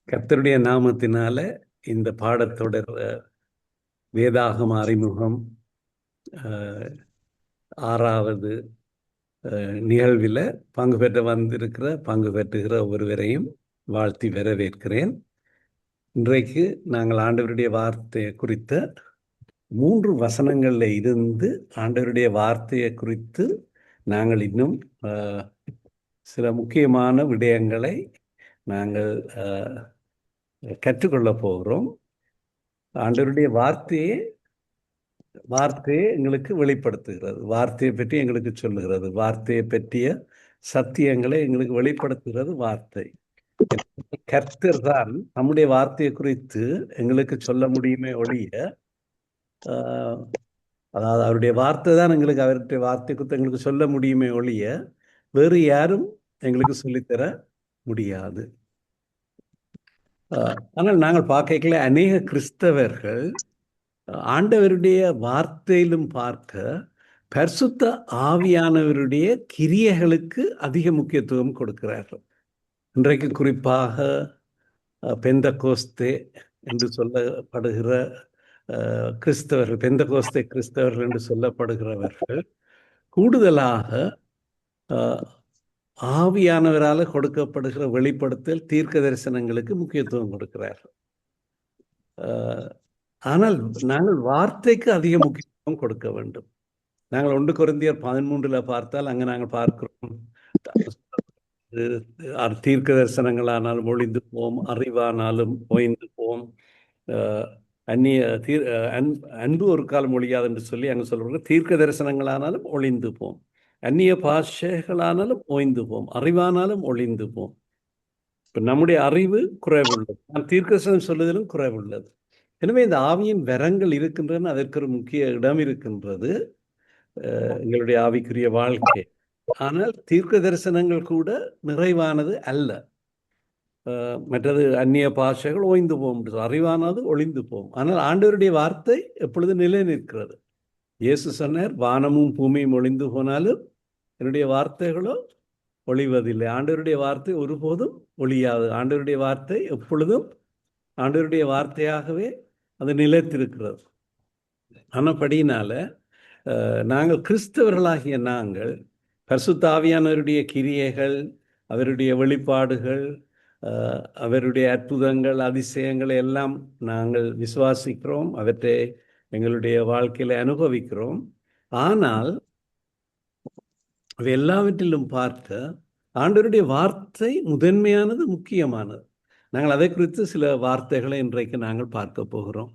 கர்த்தருடைய நாமத்தினால இந்த பாடத்தொடர் வேதாகம அறிமுகம் ஆறாவது நிகழ்வில் பங்கு பெற்றுகிற ஒருவரையும் வாழ்த்தி வரவேற்கிறேன். இன்றைக்கு நாங்கள் ஆண்டவருடைய வார்த்தையை குறித்த 3 வசனங்களில் இருந்து ஆண்டவருடைய வார்த்தையை குறித்து நாங்கள் இன்னும் சில முக்கியமான விடயங்களை நாங்கள் கற்றுக்கொள்ளப் போகிறோம். ஆண்டவருடைய வார்த்தையை எங்களுக்கு வெளிப்படுத்துகிறது, வார்த்தையை பற்றி எங்களுக்கு சொல்லுகிறது, வார்த்தையை பற்றிய சத்தியங்களை எங்களுக்கு வெளிப்படுத்துகிறது வார்த்தை. கர்த்தர் தான் நம்முடைய வார்த்தையை குறித்து எங்களுக்கு சொல்ல முடியுமே ஒழிய, அதாவது அவருடைய வார்த்தை தான் அவருடைய வார்த்தை குறித்து எங்களுக்கு சொல்ல முடியுமே ஒழிய வேறு யாரும் எங்களுக்கு சொல்லித்தர முடியாது. ஆனால் நாங்கள் பார்க்கல அநேக கிறிஸ்தவர்கள் ஆண்டவருடைய வார்த்தையிலும் பார்க்க பரிசுத்த ஆவியானவருடைய கிரியைகளுக்கு அதிக முக்கியத்துவம் கொடுக்கிறார்கள். இன்றைக்கு குறிப்பாக பெந்தகோஸ்தே என்று சொல்லப்படுகிற கிறிஸ்தவர்கள், பெந்தகோஸ்தே கிறிஸ்தவர்கள் என்று சொல்லப்படுகிறவர்கள் கூடுதலாக ஆவியானவரால் கொடுக்கப்படுகிற வெளிப்படுத்தல் தீர்க்க தரிசனங்களுக்கு முக்கியத்துவம் கொடுக்கிறார்கள். ஆனால் நாங்கள் வார்த்தைக்கு அதிக முக்கியத்துவம் கொடுக்க வேண்டும். நாங்கள் 1 கொரிந்தியர் 13 பார்த்தால் அங்கே நாங்கள் பார்க்கிறோம், தீர்க்க தரிசனங்களானாலும் ஒழிந்து போம், அறிவானாலும் ஓய்ந்து போம், அன்பு ஒரு காலம் ஒழியாது என்று சொல்லி அங்கே சொல்றாங்க. தீர்க்க தரிசனங்களானாலும் ஒழிந்து போம், அந்நிய பாஷைகளானாலும் ஓய்ந்து போம், அறிவானாலும் ஒழிந்து போம். இப்போ நம்முடைய அறிவு குறைவுள்ளது, தீர்க்க தரிசனம் சொல்லுதலும் குறைவுள்ளது. எனவே இந்த ஆவியின் வரங்கள் இருக்கின்றன, அதற்கு ஒரு முக்கிய இடம் இருக்கின்றது எங்களுடைய ஆவிக்குரிய வாழ்க்கை. ஆனால் தீர்க்க தரிசனங்கள் கூட நிறைவானது அல்ல. மற்றது அந்நிய பாஷைகள் ஓய்ந்து போகும், அறிவானது ஒளிந்து போகும். ஆனால் ஆண்டவருடைய வார்த்தை எப்பொழுது நிலை நிற்கிறது. இயேசு சொன்னார், வானமும் பூமியும் ஒளிந்து போனாலும் என்னுடைய வார்த்தைகளோ ஒளிவதில்லை. ஆண்டவருடைய வார்த்தை ஒருபோதும் ஒளியாது. ஆண்டவருடைய வார்த்தை எப்பொழுதும் ஆண்டவருடைய வார்த்தையாகவே அது நிலைத்திருக்கிறது. ஆனபடியினால நாங்கள் கிறிஸ்தவர்களாகிய நாங்கள் பரிசுத்த ஆவியானவருடைய கிரியைகள், அவருடைய வெளிப்பாடுகள், அவருடைய அற்புதங்கள், அதிசயங்களை எல்லாம் நாங்கள் விசுவாசிக்கிறோம், அவற்றை எங்களுடைய வாழ்க்கையில் அனுபவிக்கிறோம். ஆனால் எல்லாவற்றிலும் பார்க்க ஆண்டவருடைய வார்த்தை முதன்மையானது, முக்கியமானது. நாங்கள் அதை குறித்து சில வார்த்தைகளை இன்றைக்கு நாங்கள் பார்க்க போகிறோம்.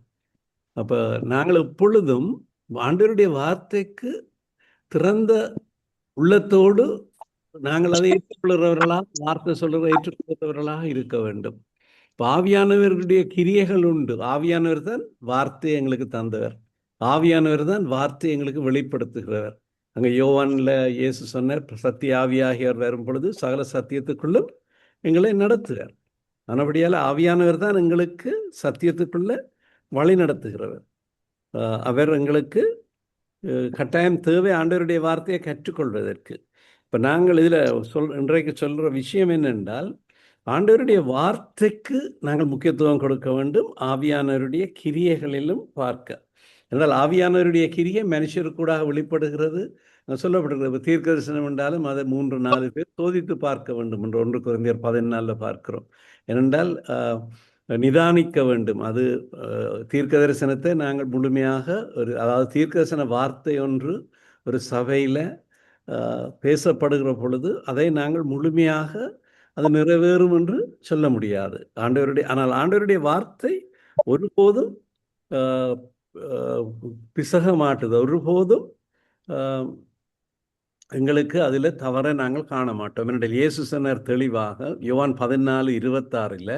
அப்போ நாங்கள் எப்பொழுதும் ஆண்டவருடைய வார்த்தைக்கு திறந்த உள்ளத்தோடு நாங்கள் அதை ஏற்றுக்கொள்கிறவர்களாக, வார்த்தை ஏற்றுக்கொள்கிறவர்களாக இருக்க வேண்டும். ஆவியானவருடைய கிரியைகள் உண்டு. ஆவியானவர் தான் வார்த்தையை எங்களுக்கு தந்தவர், ஆவியானவர் தான் வார்த்தையை எங்களுக்கு வெளிப்படுத்துகிறவர். அங்கே யோவான்ல இயேசு சொன்னார், சத்திய ஆவியாகியவர் வரும் பொழுது சகல சத்தியத்துக்குள்ளும் எங்களை நடத்துகிறார். ஆனபடியால் ஆவியானவர் தான் எங்களுக்கு சத்தியத்துக்குள்ள வழி நடத்துகிறவர். அவர் எங்களுக்கு கட்டாயம் தேவை ஆண்டவருடைய வார்த்தையை கற்றுக்கொள்வதற்கு. இப்போ நாங்கள் இதில் இன்றைக்கு சொல்கிற விஷயம் என்னென்றால், ஆண்டவருடைய வார்த்தைக்கு நாங்கள் முக்கியத்துவம் கொடுக்க வேண்டும், ஆவியானவருடைய கிரியைகளிலும் பார்க்க. என்றால் ஆவியானவருடைய கிரியை மனுஷருக்கூடாக வெளிப்படுகிறது, சொல்லப்படுகிறது. தீர்க்க தரிசனம் என்றாலும் அதை 3-4 பேர் சோதித்து பார்க்க வேண்டும் என்று 1 கொரிந்தியர் 14 பார்க்கிறோம். ஏனென்றால் நிதானிக்க வேண்டும். அது தீர்க்க தரிசனத்தை நாங்கள் முழுமையாக அதாவது தீர்க்க தரிசன வார்த்தை ஒன்று ஒரு சபையில் பேசப்படுகிற பொழுது அதை நாங்கள் முழுமையாக அது நிறைவேறும் என்று சொல்ல முடியாது. ஆனால் ஆண்டவருடைய வார்த்தை ஒருபோதும் பிசக மாட்டுது, ஒருபோதும் எங்களுக்கு அதில் தவறை நாங்கள் காண மாட்டோம். என்னுடைய இயேசு சொன்னார் தெளிவாக, யோவான் 14:26,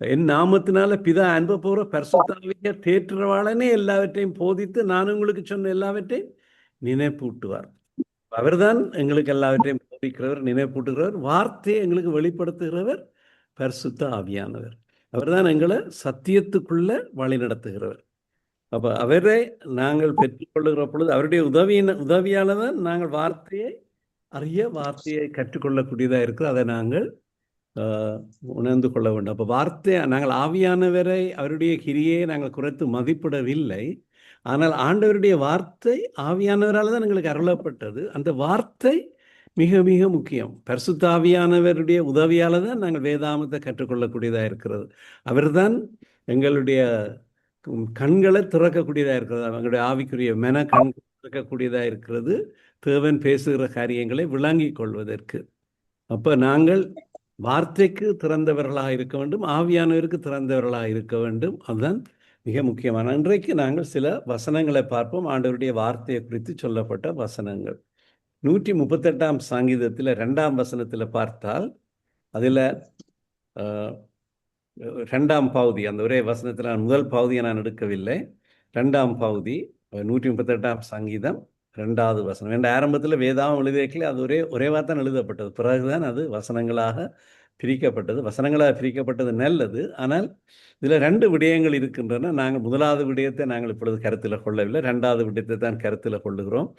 என் நாமத்தினால பிதா அன்ப போகிற பரிசுத்த ஆவியை தேற்றுறவாளனே எல்லாவற்றையும் போதித்து நான் உங்களுக்கு சொன்ன எல்லாவற்றையும் நினைப்பூட்டுவார். அவர்தான் எங்களுக்கு எல்லாவற்றையும் போதிக்கிறவர், நினைப்பூட்டுகிறவர். வார்த்தையை எங்களுக்கு வெளிப்படுத்துகிறவர் பரிசுத்த ஆவியானவர். அவர்தான் எங்களை சத்தியத்துக்குள்ள வழி நடத்துகிறவர். அப்போ அவரை நாங்கள் பெற்றுக்கொள்ளுகிற பொழுது அவருடைய உதவியால தான் நாங்கள் வார்த்தையை அறிய, வார்த்தையை கற்றுக்கொள்ளக்கூடியதாக இருக்கிறது. அதை நாங்கள் உணர்ந்து கொள்ள வேண்டும். அப்போ வார்த்தை நாங்கள் ஆவியானவரை அவருடைய கிரியை நாங்கள் குறைத்து மதிப்பிடவில்லை. ஆனால் ஆண்டவருடைய வார்த்தை ஆவியானவரால் தான் எங்களுக்கு அருளப்பட்டது. அந்த வார்த்தை மிக மிக முக்கியம். பரிசுத்த ஆவியானவருடைய உதவியால் தான் நாங்கள் வேதாமத்தை கற்றுக்கொள்ளக்கூடியதாக இருக்கிறது. அவர்தான் எங்களுடைய கண்களை திறக்கக்கூடியதாக இருக்கிறது. எங்களுடைய ஆவிக்குரிய மென கண்கள் திறக்கக்கூடியதாக இருக்கிறது, தேவன் பேசுகிற காரியங்களை விளங்கிக் கொள்வதற்கு. அப்போ நாங்கள் வார்த்தைக்கு திறந்தவர்களாக இருக்க வேண்டும், ஆவியானவருக்கு திறந்தவர்களாக இருக்க வேண்டும். அதுதான் மிக முக்கியமான. இன்றைக்கு நாங்கள் சில வசனங்களை பார்ப்போம். ஆண்டவருடைய வார்த்தையை குறித்து சொல்லப்பட்ட வசனங்கள் 138ஆம் சங்கீதத்தில் 2ஆம் வசனத்தில் பார்த்தால், அதில் 2ஆம் பகுதி, அந்த ஒரே வசனத்தில் முதல் பகுதியை நான் எடுக்கவில்லை. 2ஆம் பகுதி 138ஆம் சங்கீதம் 2வது வசனம். என்ற ஆரம்பத்தில் வேதாகம் எழுதியிருக்கல, அது ஒரே வார்த்தை எழுதப்பட்டது. பிறகுதான் அது வசனங்களாக பிரிக்கப்பட்டது. வசனங்களாக பிரிக்கப்பட்டது நல்லது. ஆனால் இதில் 2 விடயங்கள் இருக்கின்றன. நாங்கள் முதலாவது விடயத்தை நாங்கள் இப்பொழுது கருத்தில் கொள்ளவில்லை, 2வது விடயத்தை தான் கருத்தில் கொள்ளுகிறோம்.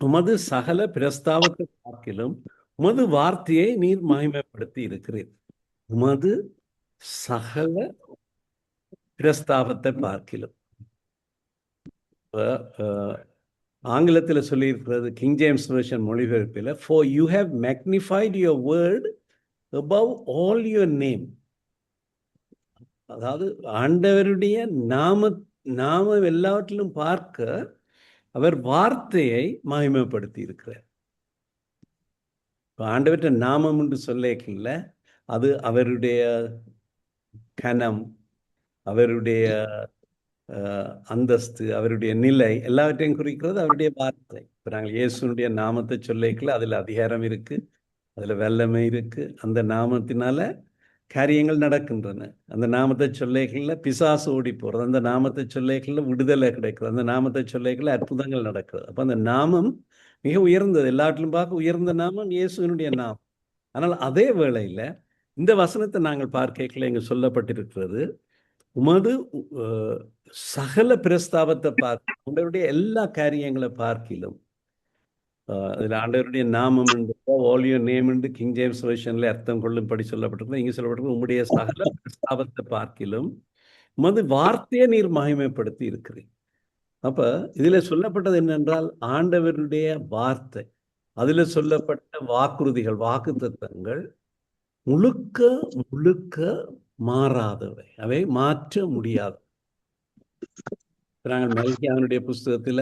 உமது சகல பிரஸ்தாபத்தை பார்க்கிலும் உமது வார்த்தையை நீர் மகிமைப்படுத்தி இருக்கிறீர். உமது சகல பிரஸ்தாபத்தை பார்க்கிலும். ஆங்கிலத்தில் சொல்லியிருக்கிறது, கிங் ஜேம்ஸ் வெர்ஷன் மொழிபெயர்ப்பில், for you have magnified your word above all your name. அதாவது ஆண்டவருடைய நாமம் எல்லாவற்றிலும் பார்க்க அவர் வார்த்தையை மகிமைப்படுத்தி இருக்கிறார். ஆண்டவற்ற நாமம் என்று சொல்லிக்கல, அது அவருடைய கனம், அவருடைய அந்தஸ்து, அவருடைய நிலை எல்லாவற்றையும் குறிக்கிறது அவருடைய வார்த்தை. இப்போ நாங்கள் இயேசுனுடைய நாமத்தை சொல்லிக்கல, அதில் அதிகாரம் இருக்கு, அதில் வல்லமை இருக்கு. அந்த நாமத்தினால காரியங்கள் நடக்கின்றன. அந்த நாமத்தை சொல்லிக்கல பிசாசு ஓடி போகிறது, அந்த நாமத்தை சொல்லிக்கல விடுதலை கிடைக்கிறது, அந்த நாமத்தை சொல்லிக்கல அற்புதங்கள் நடக்கிறது. அப்போ அந்த நாமம் மிக உயர்ந்தது, எல்லாவற்றிலும் பார்க்க உயர்ந்த நாமம் இயேசுனுடைய நாமம். ஆனால் அதே வேளையில் இந்த வசனத்தை நாங்கள் பார்க்கல இங்கே சொல்லப்பட்டிருக்கிறது, உமது சகல பிரஸ்தாபத்தை பார்க்க, ஆண்டவருடைய எல்லா காரியங்களை பார்க்கிலும், அதில் ஆண்டவருடைய நாமம் என்று ஆல் யுவர் நேம் என்று கிங் ஜேம்ஸ் வெர்ஷன்ல அர்த்தம் கொள்ளும்படி சொல்லப்பட்டிருக்கிறது. இங்கே சொல்லப்பட்டிருக்கிறது, உம்முடைய சகல பிரஸ்தாபத்தை பார்க்கிலும் உமது வார்த்தையை நீர் மகிமைப்படுத்தி இருக்கிறீர். அப்ப இதுல சொல்லப்பட்டது என்னென்றால், ஆண்டவருடைய வார்த்தை, அதுல சொல்லப்பட்ட வாக்குறுதிகள், வாக்கு தத்தங்கள் முழுக்க முழுக்க மாறாதவை, அவை மாற்ற முடியாது. நாங்கள் மல்கியாவினுடைய புஸ்தகத்தில்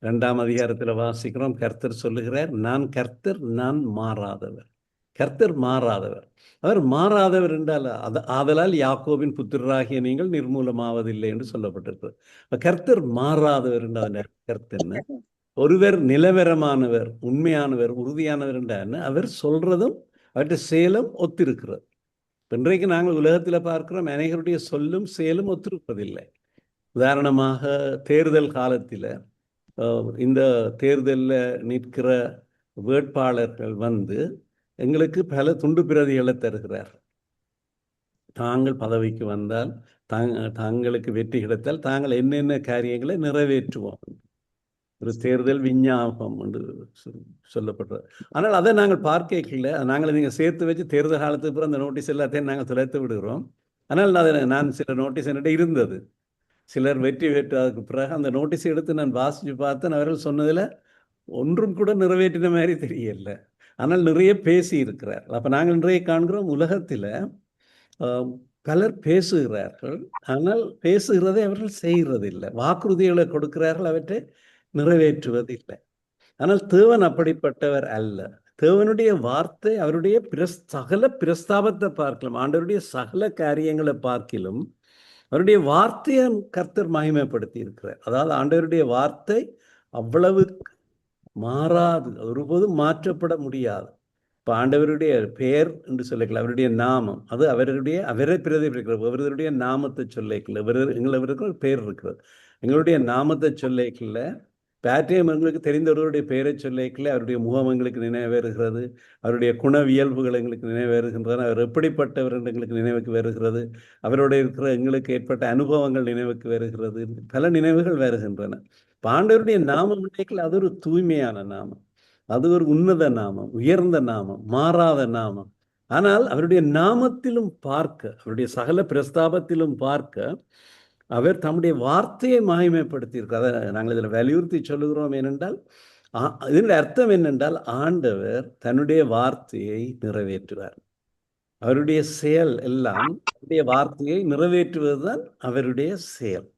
2ஆம் அதிகாரத்தில் வாசிக்கிறோம், கர்த்தர் சொல்லுகிறார், நான் கர்த்தர், நான் மாறாதவர். கர்த்தர் மாறாதவர். அவர் மாறாதவர் என்றால் ஆதலால் யாக்கோபின் புத்திரராகிய நீங்கள் நிர்மூலமாவதில்லை என்று சொல்லப்பட்டிருக்கிறது. கர்த்தர் மாறாதவர் என்றால் கர்த்தர் ஒருவர் நிலவரமானவர், உண்மையானவர், உறுதியானவர் என்றால் அவர் சொல்றதும் அவற்றை செயலும் ஒத்திருக்கிறது. இன்றைக்கு நாங்கள் உலகத்தில் பார்க்கிறோம், அனைவருடைய சொல்லும் செயலும் ஒத்திருப்பதில்லை. உதாரணமாக தேர்தல் காலத்தில் இந்த தேர்தலில் நிற்கிற வேட்பாளர்கள் எங்களுக்கு பல துண்டு பிரதிகளை தருகிறார். தாங்கள் பதவிக்கு வந்தால், தாங்களுக்கு வெற்றி கிடைத்தால் தாங்கள் என்னென்ன காரியங்களை நிறைவேற்றுவோம், ஒரு தேர்தல் விஞ்ஞாபனம் என்று சொல்லப்படுறது. ஆனால் அதை நாங்கள் பார்க்கல. நாங்கள் நீங்கள் சேர்த்து வச்சு தேர்தல் காலத்துக்கு பிறகு அந்த நோட்டீஸ் எல்லாத்தையும் நாங்கள் தொலைத்து விடுகிறோம். ஆனால் நான் சில நோட்டீஸ் என்னிட்ட இருந்தது. சிலர் வெற்றி பெற்றதுக்கு பிறகு அந்த நோட்டீஸை எடுத்து நான் வாசித்து பார்த்தேன். அவர்கள் சொன்னதில் ஒன்றும் கூட நிறைவேற்றின மாதிரி தெரியல. ஆனால் நிறைய பேசி இருக்கிறார். அப்போ நாங்கள் நிறைய காண்கிறோம், உலகத்தில் பலர் பேசுகிறார்கள், ஆனால் பேசுகிறதை அவர்கள் செய்கிறதில்லை. வாக்குறுதிகளை கொடுக்கிறார்கள், அவற்றை நிறைவேற்றுவதில்லை. ஆனால் தேவன் அப்படிப்பட்டவர் அல்ல. தேவனுடைய வார்த்தை அவருடைய சகல பிரஸ்தாபத்தை பார்க்கலாம், ஆண்டவருடைய சகல காரியங்களை பார்க்கிலும் அவருடைய வார்த்தையை கர்த்தர் மகிமைப்படுத்தி இருக்கிறார். அதாவது ஆண்டவருடைய வார்த்தை அவ்வளவுக்கு மாறாது, ஒருபோதும் மாற்றப்பட முடியாது. இப்போ ஆண்டவருடைய பெயர் என்று சொல்லிக்கல, அவருடைய நாமம், அது அவரை பிரதிபலிக்கிறது. அவருடைய நாமத்தை சொல்லிக்கல, எங்களுக்கு ஒரு பெயர் இருக்கிறது. எங்களுடைய நாமத்தை சொல்லிக்கல, பேட்டையும் எங்களுக்கு தெரிந்தவர்களுடைய பெயரை சொல்லிக்கல, அவருடைய முகம் எங்களுக்கு நினைவேறுகிறது, அவருடைய குணவியல்புகள் எங்களுக்கு நினைவேறுகின்றன, அவர் எப்படிப்பட்டவர் என்று எங்களுக்கு நினைவுக்கு வருகிறது, அவரோட இருக்கிற எங்களுக்கு ஏற்பட்ட அனுபவங்கள் நினைவுக்கு வருகிறது, பல நினைவுகள் வருகின்றன. ஆண்டவருடைய நாமம் நினைக்கல, அது ஒரு தூய்மையான நாமம், அது ஒரு உன்னத நாமம், உயர்ந்த நாமம், மாறாத நாமம். ஆனால் அவருடைய நாமத்திலும் பார்க்க, அவருடைய சகல பிரஸ்தாபத்திலும் பார்க்க அவர் தம்முடைய வார்த்தையை மகிமைப்படுத்தியிருக்கார். அதை நாங்கள் இதில் வலியுறுத்தி சொல்லுகிறோம். ஏனென்றால் இதனுடைய அர்த்தம் என்னென்றால் ஆண்டவர் தன்னுடைய வார்த்தையை நிறைவேற்றுவார். அவருடைய செயல் எல்லாம் அவருடைய வார்த்தையை நிறைவேற்றுவதுதான் அவருடைய செயல்.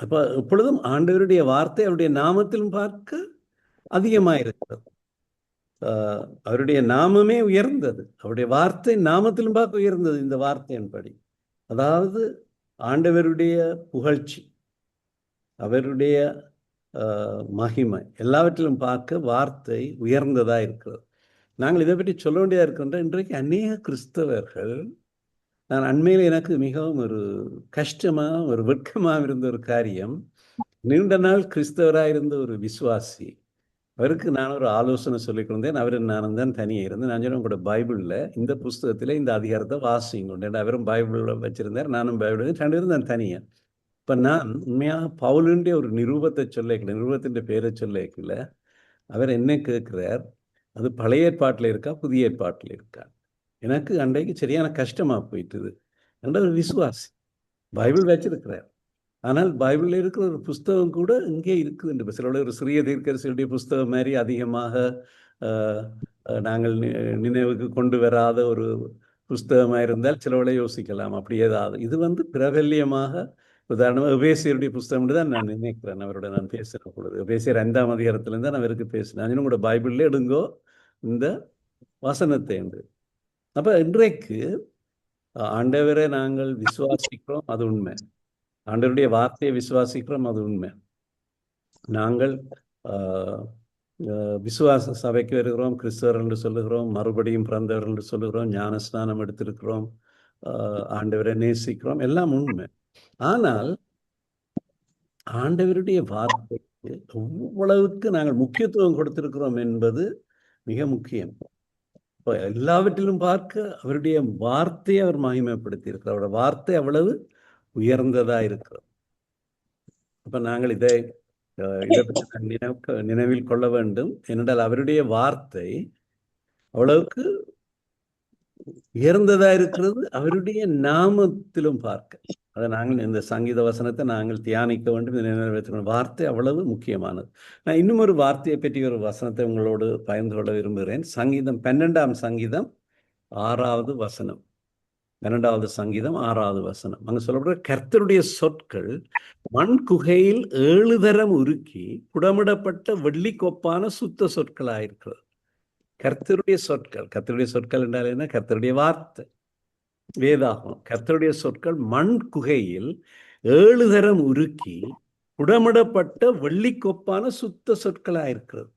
அப்ப எப்பொழுதும் ஆண்டவருடைய வார்த்தை அவருடைய நாமத்திலும் பார்க்க அதிகமாயிருக்கிறது. அவருடைய நாமமே உயர்ந்தது, அவருடைய வார்த்தை நாமத்திலும் பார்க்க உயர்ந்தது. இந்த வார்த்தையின்படி, அதாவது ஆண்டவருடைய புகழ்ச்சி, அவருடைய மகிமை எல்லாவற்றிலும் பார்க்க வார்த்தை உயர்ந்ததா இருக்கிறது. நாங்கள் இதை பற்றி சொல்ல வேண்டியதா இருக்கின்ற இன்றைக்கு அநேக கிறிஸ்தவர்கள், நான் அண்மையில் எனக்கு மிகவும் ஒரு கஷ்டமாக ஒரு வெட்கமாக இருந்த ஒரு காரியம், நீண்ட நாள் கிறிஸ்தவராக இருந்த ஒரு விசுவாசி, அவருக்கு நான் ஒரு ஆலோசனை சொல்லிக் கொண்டேன். அவர் நானும் தான் தனியாக இருந்து நான் சொன்னேன், உங்களோட பைபிளில் இந்த புஸ்தகத்தில் இந்த அதிகாரத்தை வாசிங்க. அவரும் பைபிளில் வச்சிருந்தார், நானும் பைபிள், 2 பேரும் தான் தனியாக. இப்போ நான் உண்மையாக பவுலுடைய ஒரு நிரூபத்தை சொல்லிக்கல, நிரூபத்தின் பேரை சொல்லிக்கல, அவர் என்ன கேட்குறார், அது பழைய ஏற்பாட்டில் இருக்கா புதிய ஏற்பாட்டில் இருக்கா? எனக்கு அன்றைக்கு சரியான கஷ்டமாக போயிட்டுது. என்ற ஒரு விசுவாசி பைபிள் வச்சிருக்கிறார், ஆனால் பைபிளில் இருக்கிற ஒரு புஸ்தகம் கூட இங்கே இருக்குது என்று சிலோட ஒரு சிறிய தீர்க்கதரிசியுடைய புஸ்தகம் மாதிரி அதிகமாக நாங்கள் நினைவுக்கு கொண்டு வராத ஒரு புஸ்தகமாக இருந்தால் சிலவளை யோசிக்கலாம். அப்படி ஏதாவது இது பிரபல்யமாக, உதாரணமாக எபேசியருடைய புஸ்தகம் தான் நான் நினைக்கிறேன். அவரோட நான் பேசுகிற பொழுது எபேசியர் 5ஆம் அதிகாரத்திலேருந்து நான் அவருக்கு பேசினேன். கூட பைபிளில் எடுங்கோ இந்த வசனத்தை என்று. அப்போ இன்றைக்கு ஆண்டவரை நாங்கள் விசுவாசிக்கிறோம், அது உண்மை. ஆண்டவருடைய வார்த்தையை விசுவாசிக்கிறோம், அது உண்மை. நாங்கள் விசுவாச சபைக்கு வருகிறோம், கிறிஸ்தவர் என்று சொல்லுகிறோம், மறுபடியும் பிறந்தவர் என்று சொல்லுகிறோம், ஞானஸ்நானம் எடுத்திருக்கிறோம், ஆண்டவரை நேசிக்கிறோம், எல்லாம் உண்மை. ஆனால் ஆண்டவருடைய வார்த்தைக்கு எவ்வளவுக்கு நாங்கள் முக்கியத்துவம் கொடுத்திருக்கிறோம் என்பது மிக முக்கியம். இப்போ எல்லாவற்றிலும் பார்க்க அவருடைய வார்த்தையை அவர் மகிமைப்படுத்தி இருக்கிறார். அவருடைய வார்த்தை அவ்வளவு உயர்ந்ததா இருக்கிறது. அப்ப நாங்கள் இதை பற்றி நினைவில் கொள்ள வேண்டும். ஏனென்றால் அவருடைய வார்த்தை அவ்வளவுக்கு உயர்ந்ததா இருக்கிறது, அவருடைய நாமத்திலும் பார்க்க. அதை நாங்கள் இந்த சங்கீத வசனத்தை நாங்கள் தியானிக்க வேண்டும், நிறைவேற்றணும். வார்த்தை அவ்வளவு முக்கியமானது. நான் இன்னும் ஒரு வார்த்தையை பற்றி ஒரு வசனத்தை உங்களோடு பகிர்ந்து கொள்ள விரும்புகிறேன். சங்கீதம் 12ஆம் சங்கீதம் 6வது வசனம். 12வது சங்கீதம் 6வது வசனம். அங்க சொல்லப்படுற கர்த்தருடைய சொற்கள் மண் குகையில் 7 தரம் உருக்கி புடமிடப்பட்ட வெள்ளிக்கொப்பான சுத்த சொற்களாயிருக்கிறது. கர்த்தருடைய சொற்கள், கர்த்தருடைய சொற்கள் என்றால் என்ன? கர்த்தருடைய வார்த்தை, வேதாகம். கர்த்தருடைய சொற்கள் மண் குகையில் 7 தரம் உருக்கி புடமிடப்பட்ட வெள்ளிக்கொப்பான சுத்த சொற்களாயிருக்கிறது.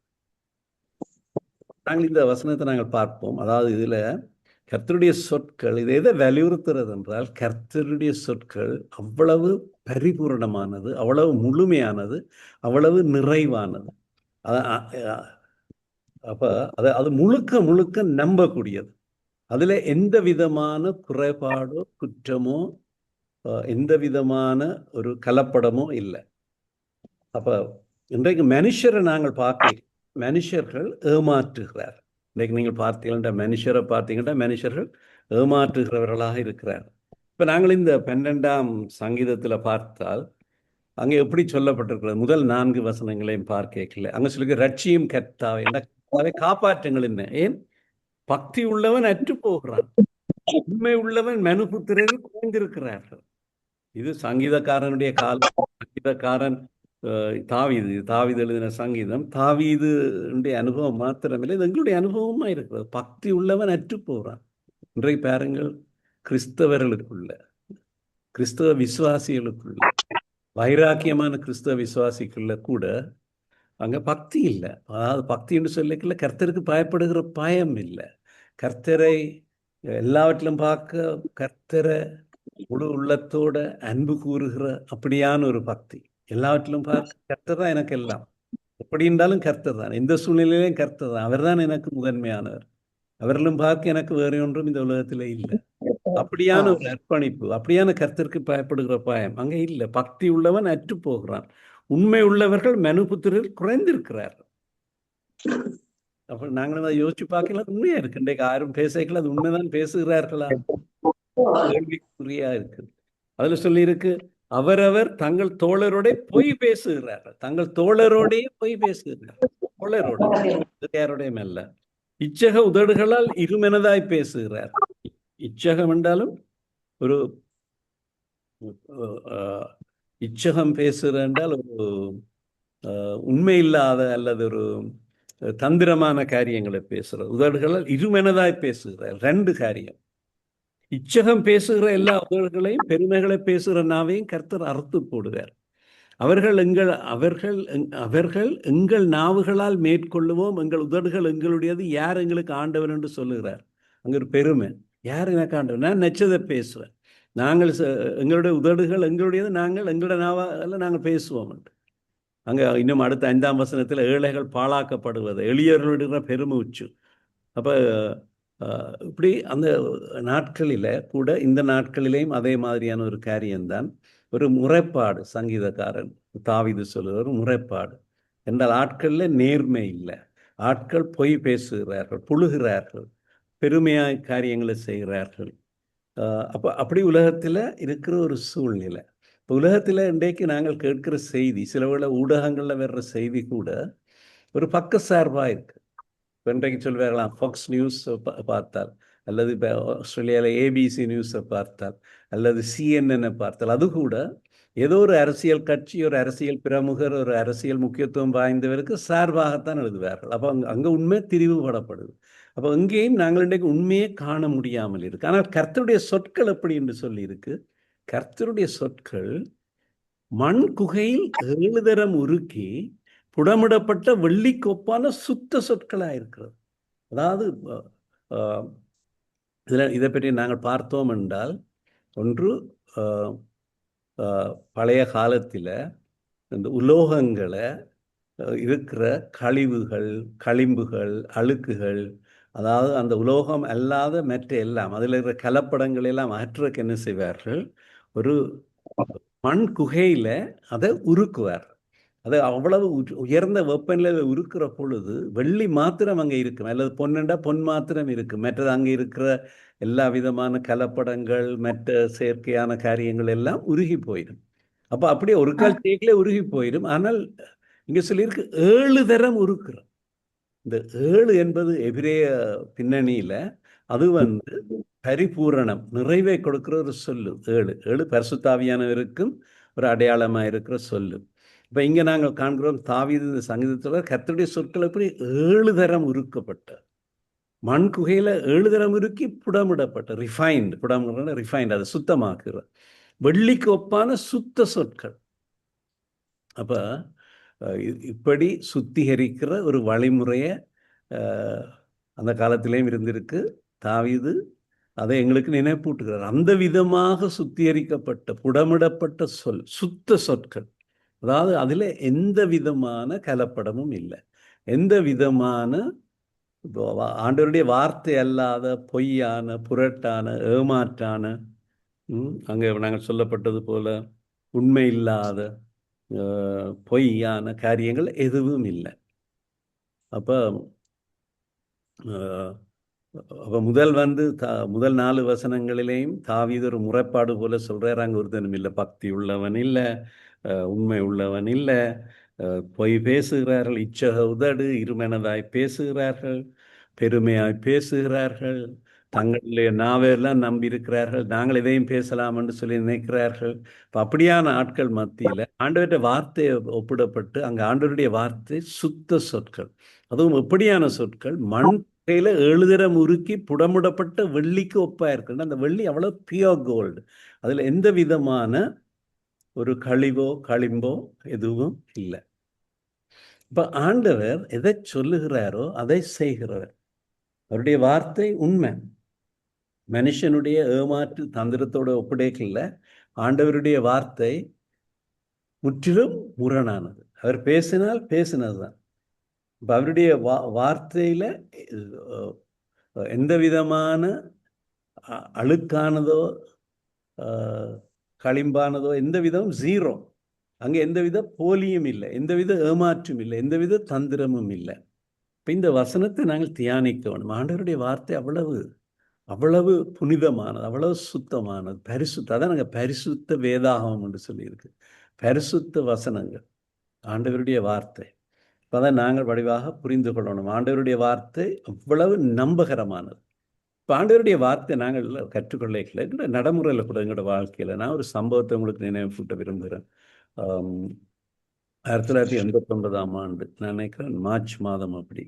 நாங்கள் இந்த வசனத்தை நாங்கள் பார்ப்போம். அதாவது இதுல கர்த்தருடைய சொற்கள் இதை எதை வலியுறுத்துறது என்றால், கர்த்தருடைய சொற்கள் அவ்வளவு பரிபூர்ணமானது, அவ்வளவு முழுமையானது, அவ்வளவு நிறைவானது. அப்ப அது முழுக்க முழுக்க நம்பக்கூடியது. அதுல எந்த விதமான குறைபாடோ குற்றமோ எந்த விதமான ஒரு கலப்படமோ இல்லை. அப்ப இன்றைக்கு மனுஷரை நாங்கள் பார்க்க, மனுஷர்கள் ஏமாற்றுகிறார். இன்றைக்கு நீங்கள் பார்த்தீங்கன்னா மனுஷரை பார்த்தீங்கன்னா மனுஷர்கள் ஏமாற்றுகிறவர்களாக இருக்கிறார். இப்ப நாங்கள் இந்த 12ஆம் சங்கீதத்துல பார்த்தால் அங்க எப்படி சொல்லப்பட்டிருக்கிறது? முதல் 4 வசனங்களையும் பார்க்கல. அங்க சொல்லுங்க, ரட்சியும் கர்த்தாவே, அதை காப்பாற்றுங்கள். என்ன? ஏன்? பக்தி உள்ளவன் அற்று போகிறான், உண்மை உள்ளவன் மனுபுத்திரர்கள் குறைந்திருக்கிறார்கள். இது சங்கீதக்காரனுடைய காலம். சங்கீதக்காரன் தாவீது எழுதின சங்கீதம். தாவீதுடைய அனுபவம் மாத்திரமில்லை, இது எங்களுடைய அனுபவமா இருக்கிறது. பக்தி உள்ளவன் அற்று போகிறான். இன்றைக்கு பாருங்கள், கிறிஸ்தவர்களுக்குள்ள, கிறிஸ்தவ விசுவாசிகளுக்குள்ள, வைராக்கியமான கிறிஸ்தவ விசுவாசிக்குள்ள கூட அங்க பக்தி இல்லை. அதாவது பக்தி என்று சொல்லிக்கல, கர்த்தருக்கு பயப்படுகிற பயம் இல்லை. கர்த்தரை எல்லாவற்றிலும் பார்க்க, கர்த்தரை முழு உள்ளத்தோட அன்பு கூறுகிற அப்படியான ஒரு பக்தி. எல்லாவற்றிலும் பார்க்க கர்த்தர் தான் எனக்கு எல்லாம், எப்படி இருந்தாலும் கர்த்தர் தான், எந்த சூழ்நிலையிலும் கர்த்தர் தான், அவர் தான் எனக்கு முதன்மையானவர். அவர்களும் பார்க்க எனக்கு வேறு ஒன்றும் இந்த உலகத்திலே இல்லை. அப்படியான ஒரு அர்ப்பணிப்பு, அப்படியான கர்த்தருக்கு பயப்படுகிற பயம் அங்க இல்லை. பக்தி உள்ளவன் அற்று போகிறான், உண்மை உள்ளவர்கள் மனுபுத்திரர்கள் குறைந்திருக்கிறார்கள். அப்ப நாங்களும் அதை யோசிச்சு பார்க்கல, அது உண்மையா இருக்கு. இன்றைக்கு யாரும் பேசல, அது உண்மைதான் பேசுகிறார்களா? கேள்விக்குறியா இருக்கு. அதுல சொல்லி இருக்கு, அவரவர் தங்கள் தோழரோட பொய் பேசுகிறார்கள். தங்கள் தோழரோடே பொய் பேசுகிறார்கள். தோழரோட, யாரோடையும் அல்ல. இச்சக உதடுகளால் இருமெனதாய் பேசுகிறார். இச்சகம் என்றாலும் ஒரு இச்சகம் பேசுகிற என்றால் ஒரு உண்மை இல்லாத அல்லது ஒரு தந்திரமான காரியங்களை பேசுகிறார். உதடுகளால் இருமெனதாய் பேசுகிறார். 2 காரியம். இச்சகம் பேசுகிற எல்லா உதடுகளையும் பெருமைகளை பேசுகிற நாவையும் கர்த்தர் அறுத்து போடுவார். அவர்கள் எங்கள் நாவுகளால் மேற்கொள்ளுவோம், எங்கள் உதடுகள் எங்களுடையது, யார் எங்களுக்கு ஆண்டவர் என்று சொல்லுகிறார். அங்க ஒரு பெருமை, யார் எனக்கு ஆண்டவர்? நான் நெச்சதை பேசுவேன். நாங்கள் எங்களுடைய உதடுகள் எங்களுடையது, நாங்கள் எங்களுடைய நாவால் நாங்கள் பேசுவோம். அங்கே இன்னும் அடுத்த 5ஆம் வசனத்தில் ஏழைகள் பாழாக்கப்படுவது, எளியர்களுடைய பெருமை உச்சு. அப்போ இப்படி அந்த நாட்களில் கூட இந்த நாட்களிலேயும் அதே மாதிரியான ஒரு காரியம்தான். ஒரு முறைப்பாடு, சங்கீதக்காரன் தாவீது சொல்லுகிற ஒரு முறைப்பாடு என்றால், ஆட்களில் நேர்மை இல்லை, ஆட்கள் பொய் பேசுகிறார்கள், புழுகிறார்கள், பெருமையாய் காரியங்களை செய்கிறார்கள். அப்படி உலகத்தில் இருக்கிற ஒரு சூழ்நிலை. இப்போ உலகத்தில் இன்றைக்கு நாங்கள் கேட்கிற செய்தி, சில வேளை ஊடகங்களில் வர்ற செய்தி கூட ஒரு பக்க சார்பாக இருக்கு. இன்றைக்கு சொல்வார்களாம், ஃபாக்ஸ் நியூஸ் பார்த்தால், அல்லது இப்போ ஆஸ்திரேலியாவில் ஏபிசி நியூஸை பார்த்தால், அல்லது சிஎன்என்னை பார்த்தால், அது கூட ஏதோ ஒரு அரசியல் கட்சி, ஒரு அரசியல் பிரமுகர், ஒரு அரசியல் முக்கியத்துவம் வாய்ந்தவருக்கு சார்பாகத்தான் எழுதுவார்கள். அப்போ அங்கே உண்மை திரிவுபடப்படுது. அப்போ இங்கேயும் நாங்கள் இன்றைக்கு உண்மையை காண முடியாமல் இருக்கு. ஆனால் கர்த்தருடைய சொற்கள் எப்படி என்று சொல்லி இருக்கு. கர்த்தருடைய சொற்கள் மண் குகையில் 7 தரம் உருக்கி புடமிடப்பட்ட வெள்ளிக்கொப்பான சுத்த சொற்களாக இருக்கிறது. அதாவது இதை பற்றி நாங்கள் பார்த்தோம் என்றால், ஒன்று பழைய காலத்தில் இந்த உலோகங்களை இருக்கிற கழிவுகள், களிம்புகள், அழுக்குகள், அதாவது அந்த உலோகம் அல்லாத மற்ற எல்லாம், அதில் இருக்கிற கலப்படங்கள் எல்லாம் அகற்றுக்கு என்ன செய்வார்கள், ஒரு மண் குகையில் அதை உருக்குவார். அது அவ்வளவு உயர்ந்த வெப்பநிலையில் உருக்கிற பொழுது வெள்ளி மாத்திரம் அங்கே இருக்கும், அல்லது பொன்னண்டா பொன் மாத்திரம் இருக்கும். மற்றது அங்கே இருக்கிற எல்லா விதமான கலப்படங்கள், மற்ற செயற்கையான காரியங்கள் எல்லாம் உருகி போயிடும். அப்போ அப்படியே ஒரு கால் தேக்கிலே உருகி போயிடும். ஆனால் இங்கே சொல்லியிருக்கு 7 தரம் உருக்குறோம். இந்த 7 என்பது எபிரேய பின்னணியில் அது பரிபூரணம், நிறைவை கொடுக்கிற ஒரு சொல்லு. 7 பரிசுத்தாவியானவருக்கும் ஒரு அடையாளமாக இருக்கிற சொல்லு. இப்போ இங்கே நாங்கள் காண்கிறோம், தாவீது இந்த சங்கீதத்தில் கர்த்தருடைய சொற்கள் எப்படி 7 தரம் உருக்கப்பட்ட, மண் குகையில் 7 தரம் உருக்கி புடமிடப்பட்ட, ரிஃபைண்ட், அதை சுத்தமாக்குற வெள்ளிக்கு ஒப்பான சுத்த சொற்கள். அப்போ இப்படி சுத்திகரிக்கிற ஒரு வழிமுறையை அந்த காலத்திலேயும் இருந்திருக்கு. தாவீது அதை எங்களுக்கு நினைப்பூட்டுகிறார். அந்த விதமாக சுத்திகரிக்கப்பட்ட புடமிடப்பட்ட சொல், சுத்த சொற்கள். அதாவது அதில் எந்த விதமான கலப்படமும் இல்லை, எந்த விதமான ஆண்டவருடைய வார்த்தை அல்லாத பொய்யான, புரட்டான, ஏமாற்றான, அங்கே நாங்கள் சொல்லப்பட்டது போல உண்மை இல்லாத பொய்யான காரியங்கள் எதுவும் இல்லை. அப்போ முதல் முதல் 4 வசனங்களிலேயும் தாவீது ஒரு முறைப்பாடு போல சொல்றாரு. அங்கே ஒருத்தனும் இல்லை, பக்தி உள்ளவன் இல்லை, உண்மை உள்ளவன் இல்லை, பொய் பேசுகிறார்கள், இச்சக உதடு, இருமெனதாய் பேசுகிறார்கள், பெருமையாய் பேசுகிறார்கள், தங்களுடைய நாவெல்லாம் நம்பி இருக்கிறார்கள், நாங்கள் இதையும் பேசலாம் என்று சொல்லி நினைக்கிறார்கள். இப்போ அப்படியான ஆட்கள் மத்தியில் ஆண்டவருடைய வார்த்தையை ஒப்பிடப்பட்டு, அங்கே ஆண்டவருடைய வார்த்தை சுத்த சொற்கள். அதுவும் எப்படியான சொற்கள், மண் கையில் 7 தரம் உருக்கி புடமிடப்பட்ட வெள்ளிக்கு ஒப்பா இருக்குன்னா, அந்த வெள்ளி அவ்வளோ பியோர் கோல்டு, அதில் எந்த விதமான ஒரு களிம்போ எதுவும் இல்லை. இப்போ ஆண்டவர் எதை சொல்லுகிறாரோ அதை செய்கிறவர். அவருடைய வார்த்தை உண்மை. மனுஷனுடைய ஏமாற்று தந்திரத்தோட ஒப்படைக்கல, ஆண்டவருடைய வார்த்தை முற்றிலும் முரணானது. அவர் பேசினால் பேசினதுதான். இப்போ அவருடைய வார்த்தையில எந்த விதமான அழுக்கானதோ களிம்பானதோ எந்த விதமும் ஜீரோ. அங்கே எந்தவித போலியும் இல்லை, எந்தவித ஏமாற்றும் இல்லை, எந்தவித தந்திரமும் இல்லை. இப்போ இந்த வசனத்தை நாங்கள் தியானிக்க வேணும். ஆண்டவருடைய வார்த்தை அவ்வளவு அவ்வளவு புனிதமானது, அவ்வளவு சுத்தமானது, அதான் நாங்கள் பரிசுத்த வேதாகமம் என்று சொல்லியிருக்கு. பரிசுத்த வசனங்கள், ஆண்டவருடைய வார்த்தை. இப்போ அதை நாங்கள் வடிவாக புரிந்து கொள்ளணும். ஆண்டவருடைய வார்த்தை அவ்வளவு நம்பகரமானது. இப்போ ஆண்டவருடைய வார்த்தை நாங்கள் கற்றுக்கொள்ள நடைமுறையில் கூட எங்களோட வாழ்க்கையில் நான் ஒரு சம்பவத்தை உங்களுக்கு நினைவுபூட்ட விரும்புகிறேன். 1989ஆம் ஆண்டு நான் நினைக்கிறேன் மார்ச் மாதம் அப்படி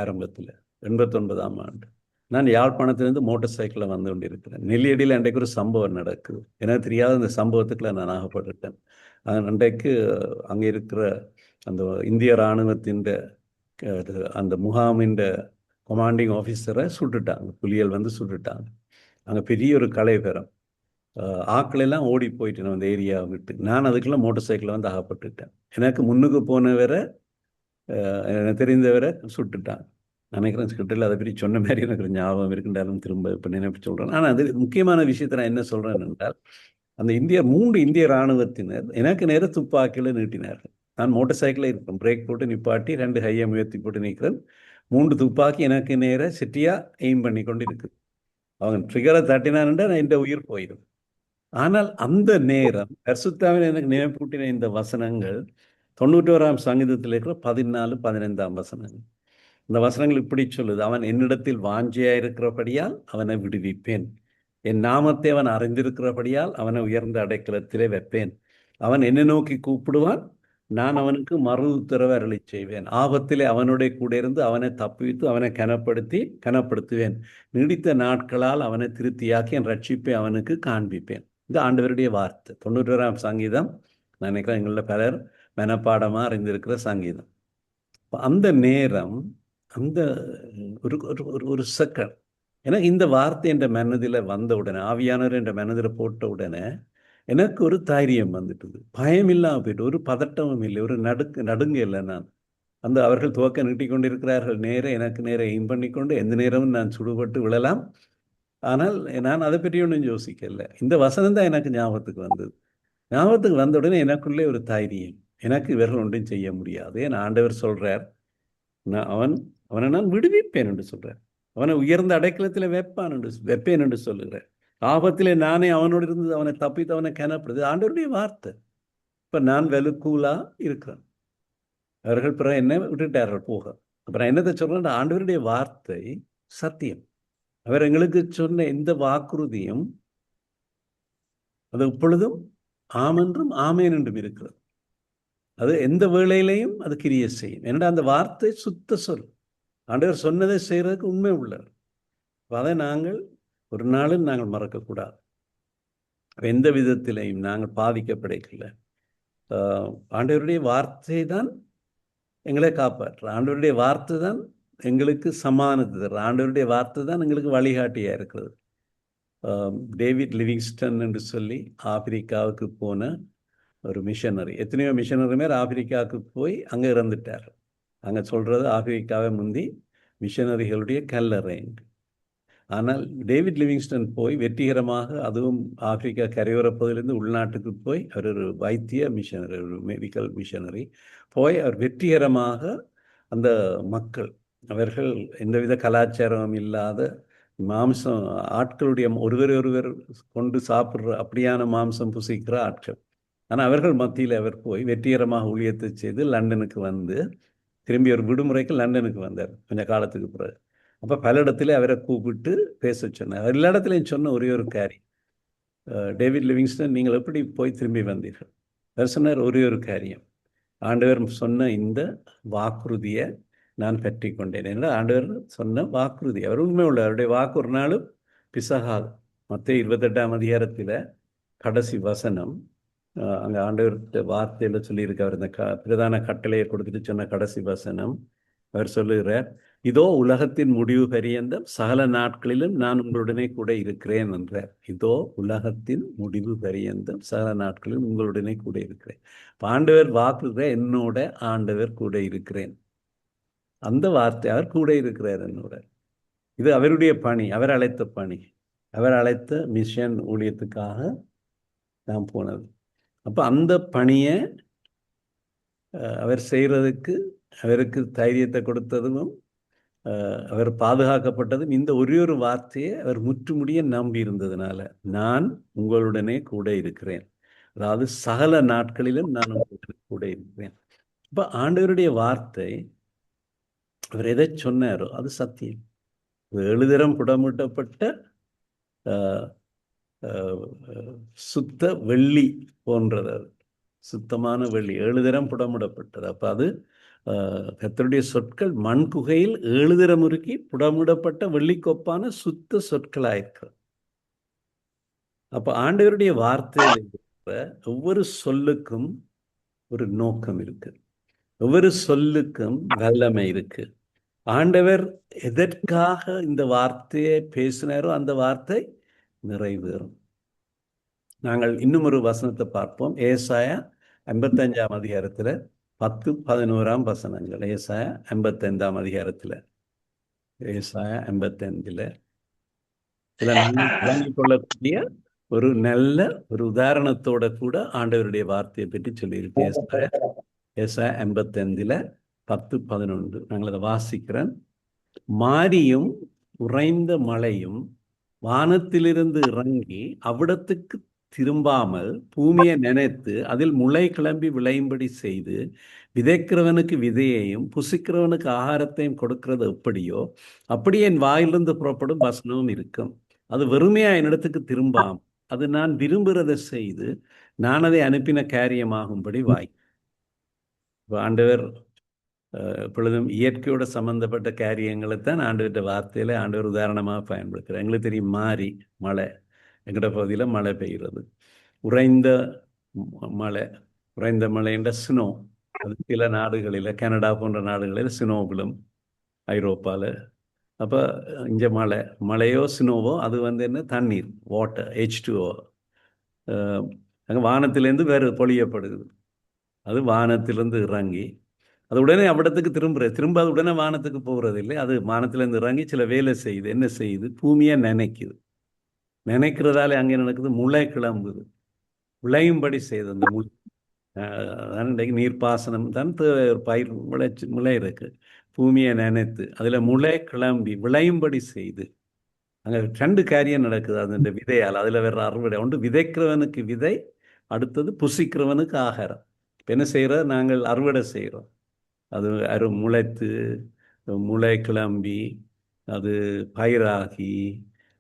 ஆரம்பத்தில் 89ஆம் ஆண்டு நான் யாழ்ப்பாணத்திலிருந்து மோட்டார் சைக்கிளில் வந்து கொண்டிருக்கிறேன். நெல்லியடியில் அன்றைக்கு ஒரு சம்பவம் நடக்குது. எனக்கு தெரியாத அந்த சம்பவத்துக்குள்ள நான் ஆகப்பட்டுட்டேன். அன்றைக்கு அங்கே இருக்கிற அந்த இந்திய இராணுவத்தின் அந்த முகாமின் கமாண்டிங் ஆஃபீஸரை சுட்டுட்டாங்க. புலிகள் வந்து சுட்டுட்டாங்க. அங்கே பெரிய ஒரு கலைபெறம். ஆக்கள் எல்லாம் ஓடி போயிட்டேன் அந்த ஏரியாவை விட்டு. நான் அதுக்கெல்லாம் மோட்டார் சைக்கிளில் வந்து ஆகப்பட்டுட்டேன். எனக்கு முன்னுக்கு போனவரை எனக்கு தெரிந்தவரை சுட்டுட்டான். நினைக்கிறேன் சுட்டில் அதை பற்றி சொன்ன மாதிரி எனக்கு ஞாபகம் இருக்குன்றாலும் திரும்ப இப்போ நினைப்பு சொல்கிறேன். ஆனால் அது முக்கியமான விஷயத்தை நான் என்ன சொல்கிறேன் என்றால், அந்த 3 இந்திய இராணுவத்தினர் எனக்கு நேர துப்பாக்கியில் நீட்டினார்கள். நான் மோட்டார் சைக்கிளில் இருக்கேன். பிரேக் போட்டு நிப்பாட்டி 2 கையை உயர்த்தி போட்டு நிற்கிறேன். 3 துப்பாக்கி எனக்கு நேர செட்டியாக எய்ம் பண்ணி கொண்டு இருக்குது. அவங்க ட்ரிகரை தட்டினான்டா நான் இந்த உயிர் போயிடும். ஆனால் அந்த நேரம் பரிசுத்தாவின் எனக்கு நினைப்பூட்டின இந்த வசனங்கள் 91ஆம் சங்கீதத்தில் இருக்கிற 14, 15ஆம் வசனங்கள். இந்த வசனங்கள் இப்படி சொல்லுது: அவன் என்னிடத்தில் வாஞ்சியா இருக்கிறபடியால் அவனை விடுவிப்பேன். என் நாமத்தை அவன் அறிந்திருக்கிறபடியால் அவனை உயர்ந்த அடைக்கலத்திலே வைப்பேன். அவன் என்னை நோக்கி கூப்பிடுவான், நான் அவனுக்கு மறு உத்தரவு அருளி செய்வேன். ஆபத்திலே அவனுடைய கூட இருந்து அவனை தப்புவித்து அவனை கனப்படுத்துவேன். நீடித்த நாட்களால் அவனை திருப்தியாக்கி என் ரட்சிப்பை அவனுக்கு காண்பிப்பேன். இது ஆண்டவருடைய வார்த்தை. 91ஆம் சங்கீதம். நான் நினைக்கிறேன் எங்களில் பலர் மனப்பாடமாக அறிந்திருக்கிற சங்கீதம். அந்த நேரம், அந்த ஒரு செகண்ட் எனக்கு இந்த வார்த்தை என்ற மனதில் வந்த உடனே, ஆவியானவர் என்ற மனதில் போட்ட உடனே எனக்கு ஒரு தைரியம் வந்துட்டுது. பயம் இல்லாமல் போயிட்டு, ஒரு பதட்டமும் இல்லை, ஒரு நடுங்க இல்லை. நான் அவர்கள் துவக்க நீட்டி கொண்டிருக்கிறார்கள், எனக்கு நேர எய்ம் பண்ணிக்கொண்டு எந்த நேரமும் நான் சுடுபட்டு விழலாம். ஆனால் நான் அதை பற்றி ஒன்றும் யோசிக்கல. இந்த வசனம் தான் எனக்கு ஞாபகத்துக்கு வந்தது. ஞாபகத்துக்கு வந்த உடனே எனக்குள்ளே ஒரு தைரியம், எனக்கு இவர்கள் ஒன்றும் செய்ய முடியாது. என் ஆண்டவர் சொல்றார், அவனை நான் விடுவிப்பேன் என்று சொல்றார். அவனை உயர்ந்த அடைக்கலத்தில் வைப்பேன் என்று சொல்லுகிறார். ஆபத்திலே நானே அவனோடு இருந்து அவனை தப்பித்து அவனை கனப்படுது. ஆண்டவருடைய வார்த்தை. இப்ப நான் வெலுக்கூலா இருக்கிறேன். அவர்கள் பிறகு என்ன விட்டுட்டார்கள் போக. அப்புறம் என்னத்தை சொல்றேன், ஆண்டவருடைய வார்த்தை சத்தியம். அவர் எங்களுக்கு சொன்ன இந்த வாக்குறுதியும் அது இப்பொழுதும் ஆமென்றும் ஆமேன் என்றும் இருக்கிறது. அது எந்த வேளையிலையும் அது கிரியை செய்யும். என்னடா அந்த வார்த்தை சுத்த சொல். ஆண்டவர் சொன்னதை செய்யறதுக்கு உண்மை உள்ளவர். அதை நாங்கள் ஒரு நாளும் நாங்கள் மறக்கக்கூடாது. எந்த விதத்திலையும் நாங்கள் பாதிக்கப்படைக்கல. ஆண்டவருடைய வார்த்தை தான் எங்களை காப்பாற்ற. ஆண்டவருடைய வார்த்தை தான் எங்களுக்கு சமானத்தை தர்ற. ஆண்டவருடைய வார்த்தை தான் எங்களுக்கு வழிகாட்டியா இருக்கிறது. டேவிட் லிவிங்ஸ்டன் என்று சொல்லி ஆப்பிரிக்காவுக்கு போன ஒரு மிஷனரி. எத்தனையோ மிஷனரி மேல் ஆப்பிரிக்காவுக்கு போய் அங்கே இறந்துட்டார். அங்கே சொல்றது ஆப்பிரிக்காவை முந்தி மிஷனரிகளுடைய கல்லறை. ஆனால் டேவிட் லிவிங்ஸ்டன் போய் வெற்றிகரமாக, அதுவும் ஆப்பிரிக்கா கரையோரப்பகுதியிலிருந்து உள்நாட்டுக்கு போய், அவர் ஒரு வைத்திய மிஷனரி, ஒரு மெடிக்கல் மிஷனரி போய் அவர் வெற்றிகரமாக அந்த மக்கள், அவர்கள் எந்தவித கலாச்சாரம் இல்லாத மாம்சம், ஆட்களுடைய ஒருவர் கொண்டு சாப்பிட்ற அப்படியான மாம்சம் புசிக்கிற ஆட்கள். ஆனால் அவர்கள் மத்தியில் அவர் போய் வெற்றிகரமாக ஊழியத்தை செய்து லண்டனுக்கு வந்து திரும்பி ஒரு விடுமுறைக்கு லண்டனுக்கு வந்தார் கொஞ்சம் காலத்துக்கு பிறகு. அப்போ பல இடத்துல அவரை கூப்பிட்டு பேச சொன்னார். எல்லா இடத்துலையும் சொன்ன ஒரே ஒரு காரியம், டேவிட் லிவிங்ஸ்டன் நீங்கள் எப்படி போய் திரும்பி வந்தீர்கள்? அவர் சொன்னார் ஒரே ஒரு காரியம், ஆண்டவர் சொன்ன இந்த வாக்குறுதியை நான் பற்றி கொண்டேன். என்ற ஆண்டவர் சொன்ன வாக்குறுதி, அவர் உண்மை உள்ள, அவருடைய வாக்கு ஒரு நாளும் பிசகாது. மத்தேயு 28ஆம் அதிகாரத்தில் கடைசி வசனம், அங்கே ஆண்டவர் வார்த்தையில் சொல்லியிருக்க, அவர் இந்த பிரதான கட்டளையை கொடுத்துட்டு சொன்ன கடைசி வசனம், அவர் சொல்லுகிறார், இதோ உலகத்தின் முடிவு பரியந்தம் சகல நாட்களிலும் நான் உங்களுடனே கூட இருக்கிறேன் என்றார். இதோ உலகத்தின் முடிவு பரியந்தம் சகல நாட்களிலும் உங்களுடனே கூட இருக்கிறேன். ஆண்டவர் வாக்குகிற, என்னோட ஆண்டவர் கூட இருக்கிறேன். அந்த வார்த்தை, அவர் கூட இருக்கிறார் என்னோட. இது அவருடைய பணி, அவர் அழைத்த பணி, அவர் அழைத்த மிஷன் ஊழியத்துக்காக நான் போனது. அப்போ அந்த பணியை அவர் செய்கிறதுக்கு அவருக்கு தைரியத்தை கொடுத்ததும் அவர் பாதுகாக்கப்பட்டதும் இந்த ஒரே ஒரு வார்த்தையை அவர் முற்றுமுடிய நம்பி இருந்ததுனால, நான் உங்களுடனே கூட இருக்கிறேன். அதாவது சகல நாட்களிலும் நான் உங்களுக்கு கூட இருக்கிறேன். இப்ப ஆண்டவருடைய வார்த்தை அவர் எதை சொன்னாரோ அது சத்தியம். எழுதரம் புடமிட்டப்பட்ட சுத்த வெள்ளி போன்றது. அது சுத்தமான வெள்ளி, எழுதரம் புடமிடப்பட்டது. அப்ப அது கர்த்தருடைய சொற்கள் மண் குகையில் எழுதரம் உருக்கி புடமிடப்பட்ட வெள்ளிக்கொப்பான சுத்த சொற்களாயிருக்கிறது. அப்ப ஆண்டவருடைய வார்த்தையில் இருக்கிற ஒவ்வொரு சொல்லுக்கும் ஒரு நோக்கம் இருக்கு, ஒவ்வொரு சொல்லுக்கும் வல்லமை இருக்கு. ஆண்டவர் எதற்காக இந்த வார்த்தையை பேசினாரோ அந்த வார்த்தை நிறைவேறும். நாங்கள் இன்னும் ஒரு வசனத்தை பார்ப்போம். ஏசாயா 55ஆம் அதிகாரத்தில் 10-11 வசனங்கள். ஏசாயா 55ஆம் அதிகாரத்தில், ஏசாயா 55 விளங்கிக் கொள்ளக்கூடிய ஒரு நல்ல ஒரு உதாரணத்தோட கூட ஆண்டவருடைய வார்த்தையை பற்றி சொல்லியிருக்கு. ஏசாயா 55 10-11 நாங்கள் அதை வாசிக்கிறேன். மாரியும் உறைந்த மழையும் வானத்திலிருந்து இறங்கி அவ்விடத்துக்கு திரும்பாமல் பூமியை நினைத்து அதில் முளை கிளம்பி விளையும்படி செய்து விதைக்கிறவனுக்கு விதையையும் புசிக்கிறவனுக்கு ஆகாரத்தையும் கொடுக்கிறது எப்படியோ அப்படி என் வாயிலிருந்து புறப்படும் வசனமும் இருக்கும். அது வெறுமையா என்னிடத்துக்கு திரும்பாம், அது நான் விரும்புகிறதை செய்து நான் அதை அனுப்பின காரியமாகும்படி வாய். ஆண்டவர் எப்பொழுதும் இயற்கையோட சம்பந்தப்பட்ட காரியங்களை தான் ஆண்டவர்கிட்ட வார்த்தையில ஆண்டவர் உதாரணமாக பயன்படுத்துகிறார். எங்களுக்கு தெரியும் மாறி மழை, எங்கட பகுதியில் மழை பெய்கிறது. உறைந்த மழை, உறைந்த மழைன்ற ஸ்னோ, அது சில நாடுகளில் கனடா போன்ற நாடுகளில் ஸ்னோ விழும் ஐரோப்பாவில். அப்போ இங்கே மழையோ ஸ்னோவோ அது என்ன தண்ணீர், வாட்டர், H2O அங்கே வானத்திலேருந்து வேறு பொழியப்படுது. அது வானத்திலேருந்து இறங்கி அது உடனே அவ்விடத்துக்கு திரும்ப அது உடனே வானத்துக்கு போகிறது இல்லை. அது வானத்திலேருந்து இறங்கி சில வேலை செய்யுது. என்ன செய்யுது? பூமியை நினைக்குது. நினைக்கிறதால அங்கே நடக்குது, முளை கிளம்புது, விளையும்படி செய்யுது. அந்த இன்றைக்கு நீர்ப்பாசனம் தான் பயிர் முளை இருக்கு. பூமியை நினைத்து அதில் முளை கிளம்பி விளையும்படி செய்து அங்கே 2 காரியம் நடக்குது. அது விதையால் அதில் வேற அறுவடை ஒன்று, விதைக்கிறவனுக்கு விதை, அடுத்தது புசிக்கிறவனுக்கு ஆகாரம். இப்போ என்ன செய்கிறோம்? நாங்கள் அறுவடை செய்கிறோம். அது முளைத்து முளை கிளம்பி அது பயிராகி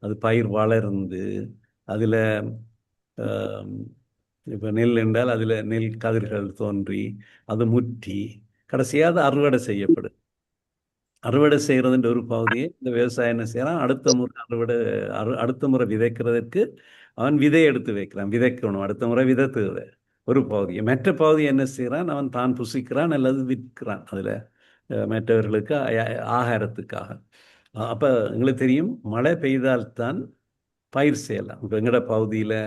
அது பயிர் வளர்ந்து அதில் இப்போ நெல் என்றால் அதில் நெல் கதிர்கள் தோன்றி அது முற்றி கடைசியாக அது அறுவடை செய்யப்படும். அறுவடை செய்கிறதுன்ற ஒரு பகுதியை இந்த விவசாயம் என்ன செய்கிறான், அடுத்த முறை அடுத்த முறை விதைக்கிறதுக்கு அவன் விதை எடுத்து வைக்கிறான். விதைக்கணும், அடுத்த முறை விதைத்துகிற ஒரு பகுதியை. மற்ற பகுதி என்ன செய்கிறான், அவன் தான் புசிக்கிறான் அல்லது விற்கிறான் அதில் மற்றவர்களுக்கு ஆகாரத்துக்காக. அப்போ எங்களுக்கு தெரியும், மழை பெய்தால்தான் பயிர் செய்யலாம். இப்போ எங்களோட பகுதியில்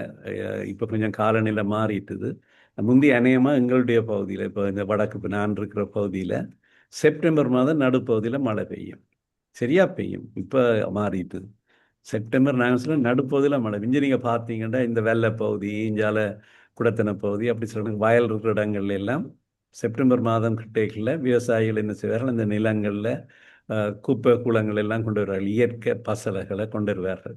இப்போ கொஞ்சம் காலநிலை மாறிட்டுது. முந்தி அநேகமாக எங்களுடைய பகுதியில், இப்போ இந்த வடக்கு, இப்போ நான் இருக்கிற பகுதியில் செப்டம்பர் மாதம் நடுப்பகுதியில் மழை பெய்யும், சரியா பெய்யும். இப்போ மாறிட்டுது. செப்டம்பர் நாங்கள் சொல்ல நடுப்பகுதியில் மழை. இங்கே நீங்கள் பார்த்தீங்கன்னா இந்த வெள்ளை பகுதி, இஞ்சால குடத்தனை பகுதி, அப்படி சொல்கிறாங்க, வயல் இருக்கிற இடங்கள்ல எல்லாம் செப்டம்பர் மாதம் கிட்டேக்கில் விவசாயிகள் என்ன செய்வார்கள், இந்த நிலங்களில் குப்பை கூலங்கள் எல்லாம் கொண்டு வருவார்கள். இயற்கை பசலைகளை கொண்டு வருவார்கள்.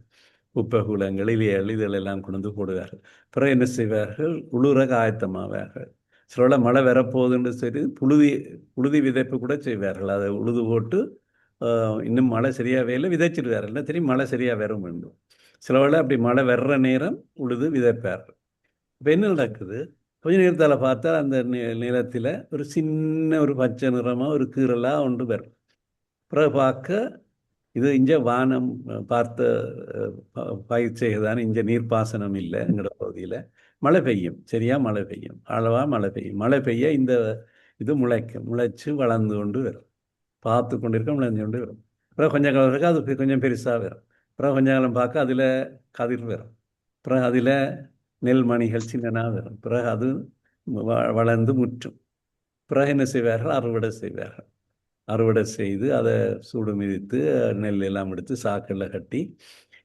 குப்பை கூலங்கள், இதெல்லாம் எல்லாம் கொண்டு வந்து போடுவார்கள். பிறகு என்ன செய்வார்கள், உழுறக ஆயத்தமாவார்கள். சில மழை வரப்போகுதுன்னு சரி புழுதி விதைப்பு கூட செய்வார்கள். அதை உழுது போட்டு இன்னும் மழை சரியாக இல்லை விதைச்சிடுவார்கள். என்ன தெரியும், மழை சரியாக வர வேண்டும். சில வேளை அப்படி மழை வர்ற நேரம் உழுது விதைப்பார்கள். இப்போ என்ன நடக்குது, கொஞ்ச நேரத்தில் பார்த்தா அந்த நிலத்தில் ஒரு சின்ன ஒரு பச்சை நிறமாக ஒரு கீரலாக ஒன்று வரும். பிறகு பார்க்க இது இங்கே வானம் பார்த்த பயிர் செய்கிறதான இங்கே நீர்ப்பாசனம் இல்லை. எங்களோட பகுதியில் மழை பெய்யும், சரியா மழை பெய்யும், அளவாக மழை பெய்யும். மழை பெய்ய இந்த இது முளைச்சு வளர்ந்து கொண்டு வரும். பார்த்து கொண்டு இருக்க விளைஞ்சு கொண்டு வரும். அப்புறம் கொஞ்சம் காலம் இருக்க அது கொஞ்சம் பெருசாக வரும். அப்புறம் கொஞ்சம் காலம் பார்க்க அதில் கதிர் வரும். அப்புறம் அதில் நெல்மணிகள் சின்னனாக வரும். பிறகு அது வளர்ந்து முற்றும். பிறகு என்ன செய்வார்கள், அறுவடை செய்வார்கள். அறுவடை செய்து அதை சூடு மிதித்து நெல் எல்லாம் எடுத்து சாக்கில் கட்டி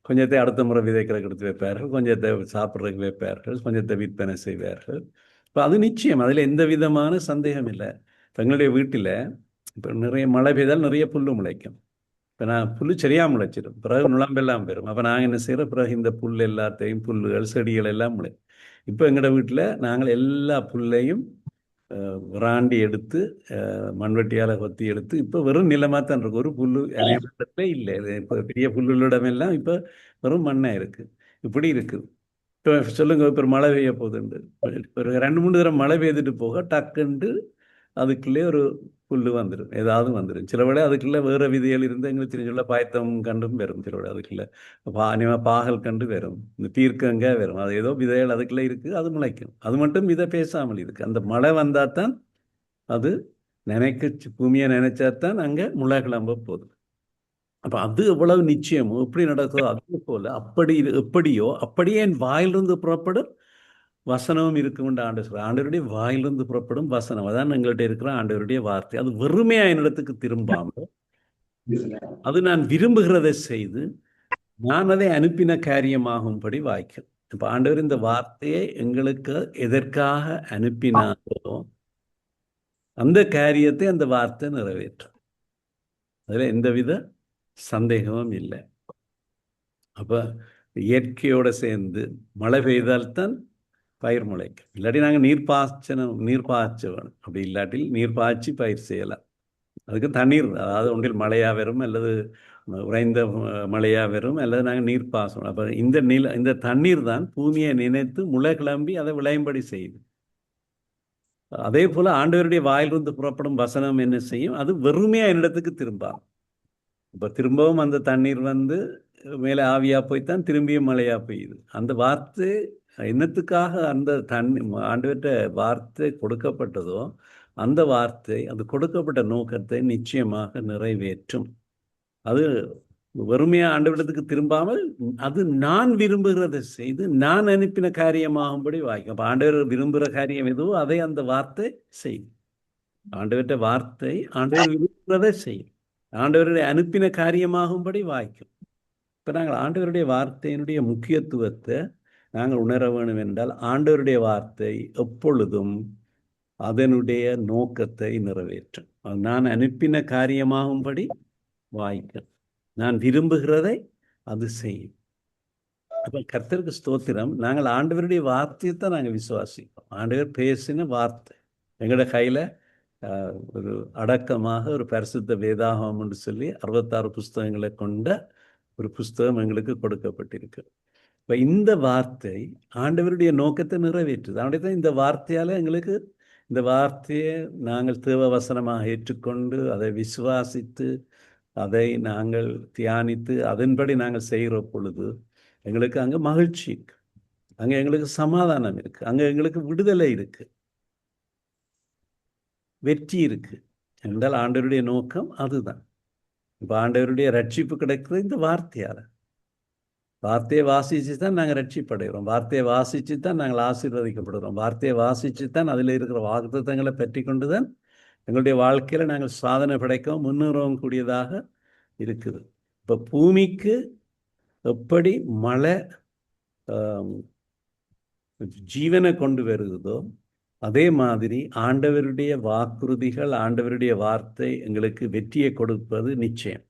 கொஞ்சத்தை அடுத்த முறை விதைக்கிறதுக்கு எடுத்து வைப்பார்கள், கொஞ்சத்தை சாப்பிட்றதுக்கு வைப்பார்கள், கொஞ்சத்தை விற்பனை செய்வார்கள். இப்போ அது நிச்சயம், அதில் எந்த விதமான சந்தேகம் இல்லை. எங்களுடைய வீட்டில் இப்போ நிறைய மழை பெய்தால் நிறைய புல்லு முளைக்கும். இப்போ நான் புல்லு சரியாக முளைச்சிடும், பிறகு நுழம்பெல்லாம் பெறும். அப்போ நாங்கள் என்ன செய்கிறோம், பிறகு இந்த புல் எல்லாத்தையும், புல்லுகள் செடிகள் எல்லாம் இப்போ எங்களோட வீட்டில் நாங்கள் எல்லா புல்லையும் விராண்டி எடுத்து மண்வெட்டியால் கொத்தி எடுத்து இப்போ வெறும் நிலமாக தான் இருக்கு. ஒரு புல்லு அனைவரத்துல இல்லை. இப்போ பெரிய புல்லுகளிடமெல்லாம் இப்போ வெறும் மண்ணாக இருக்குது. இப்படி இருக்குது. இப்போ சொல்லுங்க, இப்போ ஒரு மழை பெய்ய போகுதுண்டு, ஒரு 2-3 தடவை மழை பெய்துட்டு போக டக்குண்டு அதுக்குள்ளே ஒரு புல்லு வந்துடும், ஏதாவது வந்துடும். சில விட அதுக்குள்ளே வேறு விதைகள் இருந்து எங்களுக்கு தெரிஞ்சுள்ள பாயத்தம் கண்டும் வரும். சில விட அதுக்குள்ளே பாகல் கண்டு வரும், இந்த பீர்க்கங்க வரும். அது ஏதோ விதைகள் அதுக்குள்ளே இருக்குது, அது முளைக்கும். அது மட்டும் இதை பேசாமல் இருக்குது. அந்த மழை வந்தால் தான் அது பூமியை நினைச்சாதான் அங்கே முளை கிளம்ப போகுது. அப்போ அது எவ்வளவு நிச்சயமோ எப்படி நடக்குதோ அதே போல எப்படியோ அப்படியே என் வாயிலிருந்து புறப்படும் வசனமும் இருக்கும் ஆண்டு சொல்ற. ஆண்டவருடைய வாயிலிருந்து புறப்படும் வசனம், அதான் எங்கள்கிட்ட இருக்கிற ஆண்டவருடைய வார்த்தை. அது வெறுமையா என்னிடத்துக்கு திரும்பாமல் அது நான் விரும்புகிறதை செய்து நான் அதை அனுப்பின காரியமாகும்படி வாய்க்கும். இப்ப ஆண்டவர் இந்த வார்த்தையை எங்களுக்கு எதற்காக அனுப்பினாரோ அந்த காரியத்தை அந்த வார்த்தை நிறைவேற்றும். அதுல எந்தவித சந்தேகமும் இல்லை. அப்ப இயற்கையோட சேர்ந்து மழை பெய்தால்தான் பயிர் முளைக்கும். இல்லாட்டி நாங்கள் நீர் பாய்ச்ச வேணும். அப்படி இல்லாட்டில் நீர் பாய்ச்சி பயிர் செய்யலாம். அதுக்கு தண்ணீர், அதாவது ஒன்றில் மழையா வரும் அல்லது உறைந்த மழையா வரும் அல்லது நாங்கள் நீர் பாசணும். அப்போ இந்த தண்ணீர் தான் பூமியை நினைத்து முளை கிளம்பி அதை விளையும்படி செய்யுது. அதே போல ஆண்டவருடைய வாயிலிருந்து புறப்படும் வசனம் என்ன செய்யும், அது வெறுமையா என்னிடத்துக்கு திரும்பாம். இப்போ திரும்பவும் அந்த தண்ணீர் வந்து மேலே ஆவியா போய்த்தான் திரும்பியும் மழையா பெய்யுது. அந்த வார்த்தை என்னத்துக்காக அந்த ஆண்டவர்கிட்ட வார்த்தை கொடுக்கப்பட்டதோ அந்த வார்த்தை அது கொடுக்கப்பட்ட நோக்கத்தை நிச்சயமாக நிறைவேற்றும். அது வெறுமையா ஆண்டவரிடத்துக்கு திரும்பாமல் அது நான் விரும்புகிறதை செய்து நான் அனுப்பின காரியமாகும்படி வாய்க்கும். அப்போ ஆண்டவர் விரும்புகிற காரியம் எதுவோ அதை அந்த வார்த்தை செய்யும். ஆண்டவர்கிட்ட வார்த்தை ஆண்டவர் விரும்புகிறதை செய்யும். ஆண்டவருடைய அனுப்பின காரியமாகும்படி வாய்க்கும். இப்போ நாங்கள் ஆண்டவருடைய வார்த்தையினுடைய முக்கியத்துவத்தை நாங்கள் உணர வேணும் என்றால் ஆண்டவருடைய வார்த்தை எப்பொழுதும் அதனுடைய நோக்கத்தை நிறைவேற்றும். நான் அனுப்பின காரியமாகும்படி வாய்க்கும். நான் விரும்புகிறதை அது செய்யும். அப்போ கர்த்தருக்கு ஸ்தோத்திரம். நாங்கள் ஆண்டவருடைய வார்த்தையை தான் நாங்கள் விசுவாசிப்போம். ஆண்டவர் பேசின வார்த்தை எங்களோட கையில் ஒரு அடக்கமாக ஒரு பரிசுத்த வேதாகமம் என்று சொல்லி 66 புஸ்தகங்களை கொண்ட ஒரு புஸ்தகம் எங்களுக்கு கொடுக்கப்பட்டிருக்கு. இப்போ இந்த வார்த்தை ஆண்டவருடைய நோக்கத்தை நிறைவேற்றுது. அவனுடைய தான் இந்த வார்த்தையால் எங்களுக்கு இந்த வார்த்தையை நாங்கள் தேவ வசனமாக ஏற்றுக்கொண்டு அதை விசுவாசித்து அதை நாங்கள் தியானித்து அதன்படி நாங்கள் செய்கிற பொழுது எங்களுக்கு அங்கே மகிழ்ச்சி இருக்கு, அங்கே எங்களுக்கு சமாதானம் இருக்கு, அங்கே எங்களுக்கு விடுதலை இருக்கு, வெற்றி இருக்கு. என்றால் ஆண்டவருடைய நோக்கம் அதுதான். இப்போ ஆண்டவருடைய ரட்சிப்பு கிடைக்கிறது இந்த வார்த்தையால். வார்த்தையை வாசித்து தான் நாங்கள் ரட்சிப்படைகிறோம். வார்த்தையை வாசித்து தான் நாங்கள் ஆசீர்வதிக்கப்படுகிறோம். வார்த்தையை வாசித்து தான் அதில் இருக்கிற வாக்குத்தத்தங்களை பற்றி கொண்டு தான் எங்களுடைய வாழ்க்கையில் நாங்கள் சாதனை படைக்கவும் முன்னேறவும் கூடியதாக இருக்குது. இப்போ பூமிக்கு எப்படி மழை ஜீவனை கொண்டு வருகிறதோ அதே மாதிரி ஆண்டவருடைய வாக்குறுதிகள் ஆண்டவருடைய வார்த்தை எங்களுக்கு வெற்றியை கொடுப்பது நிச்சயம்.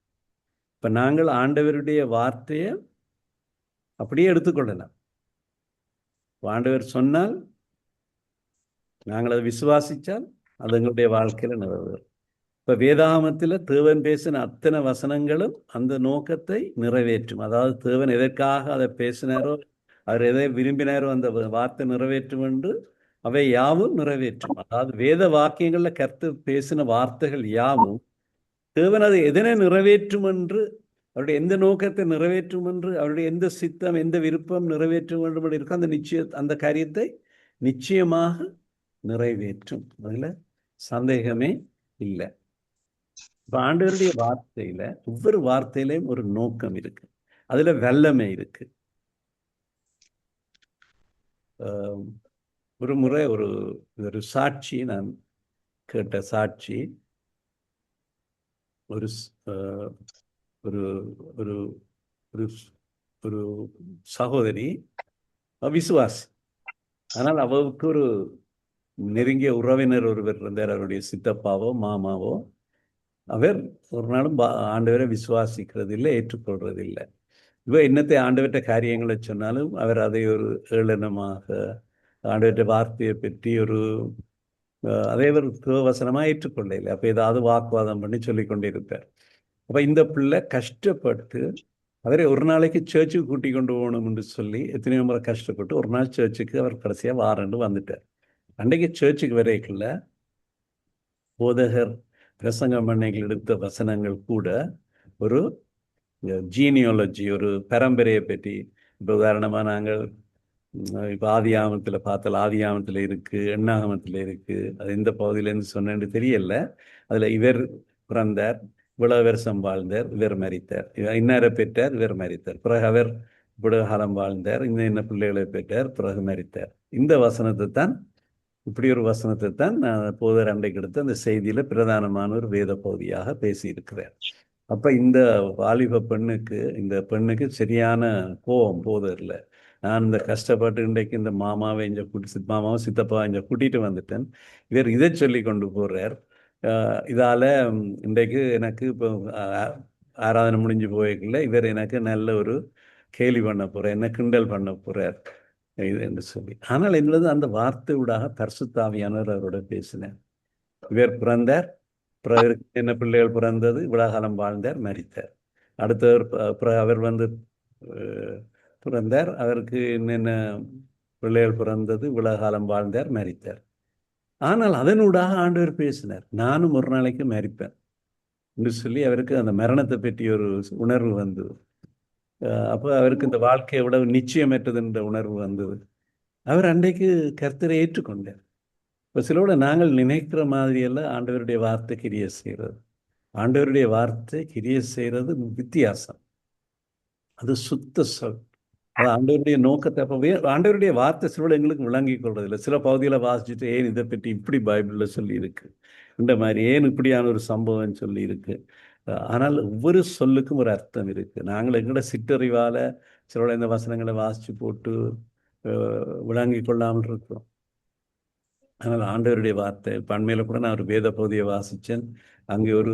இப்போ நாங்கள் ஆண்டவருடைய வார்த்தையை அப்படியே எடுத்துக்கொள்ளலாம். ஆண்டவர் சொன்னால் நாங்கள் அதை விசுவாசித்தால் அது எங்களுடைய வாழ்க்கையில் நிறைவேறும். இப்போ வேதாகமத்தில் தேவன் பேசின அத்தனை வசனங்களும் அந்த நோக்கத்தை நிறைவேற்றும். அதாவது தேவன் எதற்காக அதை பேசினாரோ அவர் எதை விரும்பினாரோ அந்த வார்த்தை நிறைவேற்றும் என்று அவை யாவும் நிறைவேற்றும். அதாவது வேத வாக்கியங்களில் கர்த்தர் பேசின வார்த்தைகள் யாவும் தேவன் அதை எதனை நிறைவேற்றும் என்று, அவருடைய எந்த நோக்கத்தை நிறைவேற்றும் என்று, அவருடைய எந்த சித்தம் எந்த விருப்பம் நிறைவேற்றும் என்று இருக்கும் அந்த காரியத்தை நிச்சயமாக நிறைவேற்றும். அதில் சந்தேகமே இல்லை. இப்போ ஆண்டவருடைய வார்த்தையில ஒவ்வொரு வார்த்தையிலையும் ஒரு நோக்கம் இருக்கு, அதுல வல்லமை இருக்கு. ஒரு முறை ஒரு சாட்சி நான் கேட்ட சாட்சி, ஒரு ஒரு ஒரு ஒரு சகோதரி விசுவாசி. ஆனால் அவருக்கு ஒரு நெருங்கிய உறவினர் ஒருவர் இருந்தார், அவருடைய சித்தப்பாவோ மாமாவோ. அவர் ஒரு நாளும் ஆண்டவரை விசுவாசிக்கிறது இல்லை, ஏற்றுக்கொள்றது இல்லை. என்னத்தை ஆண்டவற்ற காரியங்களை சொன்னாலும் அவர் அதை ஒரு ஏளனமாக ஆண்டவற்ற வார்த்தையை பற்றி ஒரு அதே ஒரு வசனமாக ஏற்றுக்கொள்ள இல்லை. அப்போ ஏதாவது வாக்குவாதம் பண்ணி சொல்லி கொண்டிருப்பார். அப்போ இந்த பிள்ளை கஷ்டப்பட்டு அவரை ஒரு நாளைக்கு சர்ச்சுக்கு கூட்டி கொண்டு போகணும் என்று சொல்லி எத்தனையோ முறை கஷ்டப்பட்டு ஒரு நாள் சர்ச்சுக்கு அவர் கடைசியாக வாரண்டு வந்துட்டார். அன்றைக்கு சர்ச்சுக்கு வரைக்குள்ள போதகர் பிரசங்கம் பண்ணைகள் எடுத்த வசனங்கள் கூட ஒரு ஜீனியாலஜி, ஒரு பரம்பரையை பற்றி, இப்போ உதாரணமாக நாங்கள் இப்போ ஆதியாகமத்தில் பார்த்தால் ஆதியாகமத்தில் இருக்குது, எண்ணாகமத்தில் இருக்குது. அது எந்த பகுதியிலேருந்து சொன்னேன்னு தெரியல. அதில் இவர் பிறந்தார், இவ்வளவு வருஷம் வாழ்ந்தார், இவர் மரித்தார், இன்னாரை பெற்றார், இவர் மரித்தார், பிறகு அவர் இவ்வளவு காலம் வாழ்ந்தார், இன்ன பிள்ளைகளை பெற்றார், பிறகு மரித்தார். இந்த வசனத்தை தான், இப்படி ஒரு வசனத்தை தான் போதர் அண்டைக்கு எடுத்து அந்த செய்தியில பிரதானமான ஒரு வேத பகுதியாக பேசியிருக்கிறார். அப்ப இந்த வாலிப பெண்ணுக்கு, இந்த பெண்ணுக்கு சரியான கோபம் போதர்ல. நான் இந்த கஷ்டப்பட்டு இன்றைக்கு இந்த மாமாவை இங்க மாமாவும் சித்தப்பா இங்க கூட்டிட்டு வந்துட்டேன், இவர் இதை சொல்லி கொண்டு போறார். இதால இன்றைக்கு எனக்கு இப்போ ஆராதனை முடிஞ்சு போய்க்கல, இவர் எனக்கு நல்ல ஒரு கேலி பண்ண போறார், என்ன கிண்டல் பண்ண போறார் இது என்று சொல்லி. ஆனால் என்னது அந்த வார்த்தை ஊடாக பரிசுத்தாவியானவர் அவரோட பேசினார். இவர் பிறந்தார், என்ன பிள்ளைகள் பிறந்தது, விழாகாலம் வாழ்ந்தார், மரித்தார். அடுத்தவர் அவர் வந்து பிறந்தார், அவருக்கு என்னென்ன பிள்ளைகள் பிறந்தது, விழாகாலம் வாழ்ந்தார், மரித்தார். ஆனால் அதனூடாக ஆண்டவர் பேசினார், நானும் ஒரு நாளைக்கு மரிப்பேன் என்று சொல்லி அவருக்கு அந்த மரணத்தை பற்றி ஒரு உணர்வு வந்தது. அப்போ அவருக்கு இந்த வாழ்க்கையை விட நிச்சயமற்றது என்ற உணர்வு வந்தது. அவர் அன்றைக்கு கர்த்தரை ஏற்றுக்கொண்டார். இப்போ சிலோட நாங்கள் நினைக்கிற மாதிரியெல்லாம் ஆண்டவருடைய வார்த்தை கிரிய செய்கிறது. ஆண்டவருடைய வார்த்தை கிரிய செய்கிறது வித்தியாசம். அது சுத்த சொல். அது ஆண்டவருடைய நோக்கத்தை, அப்போ ஆண்டவருடைய வார்த்தை சிலோட எங்களுக்கு விளங்கி கொள்றதில்லை. சில பகுதியில் வாசிச்சுட்டு ஏன் இதை பற்றி இப்படி பைபிளில் சொல்லி இருக்கு, இந்த மாதிரி ஏன் இப்படியான ஒரு சம்பவம் சொல்லி இருக்கு. ஆனால் ஒவ்வொரு சொல்லுக்கும் ஒரு அர்த்தம் இருக்கு. நாங்கள் எங்களோட சிற்றறிவால சிலோட இந்த வசனங்களை வாசிச்சு போட்டு விளங்கி கொள்ளாமல் இருக்கிறோம். ஆனால் ஆண்டவருடைய வார்த்தை, பண்மையில கூட நான் ஒரு வேத பகுதியை வாசித்தேன். அங்கே ஒரு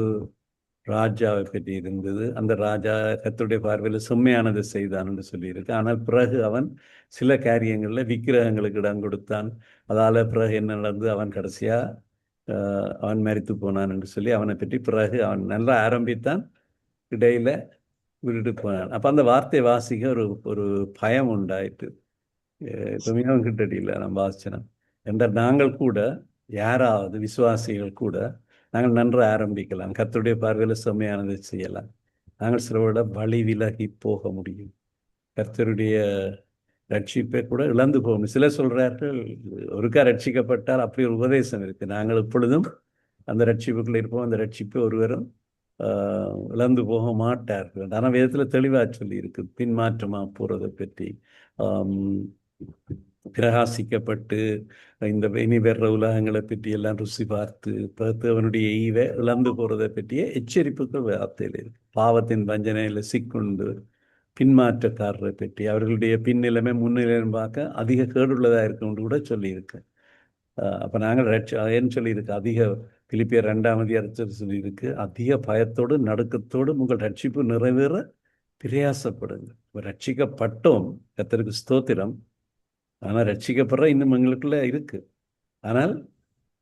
ராஜாவை பற்றி இருந்தது. அந்த ராஜா கர்த்தருடைய பார்வையில் செம்மையானதை செய்தான் என்று சொல்லியிருக்கு. ஆனால் பிறகு அவன் சில காரியங்களில் விக்கிரகங்களுக்கு இடம் கொடுத்தான். அதால் பிறகு என்ன நடந்து அவன் கடைசியா அவன் மரித்து போனான் என்று சொல்லி அவனை பற்றி பிறகு அவன் நல்லா ஆரம்பித்தான், இடையில விட்டுட்டு போனான். அப்போ அந்த வார்த்தை வாசிக்க ஒரு ஒரு பயம் உண்டாயிட்டு. இப்போ மிகவும் கிட்டடியில் நான் வாசிச்சேன் என்றால் நாங்கள் கூட, யாராவது விசுவாசிகள் கூட நாங்கள் நன்று ஆரம்பிக்கலாம், கர்த்தருடைய பார்வையில் செம்மையானதை செய்யலாம். நாங்கள் சிலரோட வழி விலகி போக முடியும். கர்த்தருடைய ரட்சிப்பை கூட இழந்து போகணும். சிலர் சொல்றார்கள், ஒருக்கா ரட்சிக்கப்பட்டால் அப்படி ஒரு உபதேசம் இருக்கு, நாங்கள் எப்பொழுதும் அந்த ரட்சிப்புக்குள்ள இருப்போம், அந்த ரட்சிப்பை ஒருவரும் இழந்து போக மாட்டார்கள். ஆனால் வேதத்தில் தெளிவாக சொல்லி இருக்கு பின்மாற்றமா போறதை பற்றி. பிரகாசிக்கப்பட்டு இந்த இனி வர்ற உலகங்களை பற்றி எல்லாம் ருசி பார்த்து தேவனுடைய ஈவை இழந்து போறதை பற்றிய எச்சரிப்புகள் வார்த்தையில் இருக்கு. பாவத்தின் வஞ்சனையில் சிக்குண்டு பின்மாற்றக்காரரை பற்றி, அவர்களுடைய பின்னிலைமை முன்னிலையும் பார்க்க அதிக கேடுள்ளதாக இருக்குன்னு கூட சொல்லியிருக்கு. அப்போ நாங்கள் ஏன்னு சொல்லியிருக்கு, அதிக பிலிப்பியர் 2ஆம் அதிகாரத்தில் சொல்லியிருக்கு, அதிக பயத்தோடு நடுக்கத்தோடு உங்கள் ரட்சிப்பு நிறைவேற பிரயாசப்படுங்க. ரட்சிக்கப்பட்டோம், கர்த்தருக்கு ஸ்தோத்திரம். ஆனால் ரட்சிக்கப்படுற இன்னும் எங்களுக்குள்ள இருக்கு. ஆனால்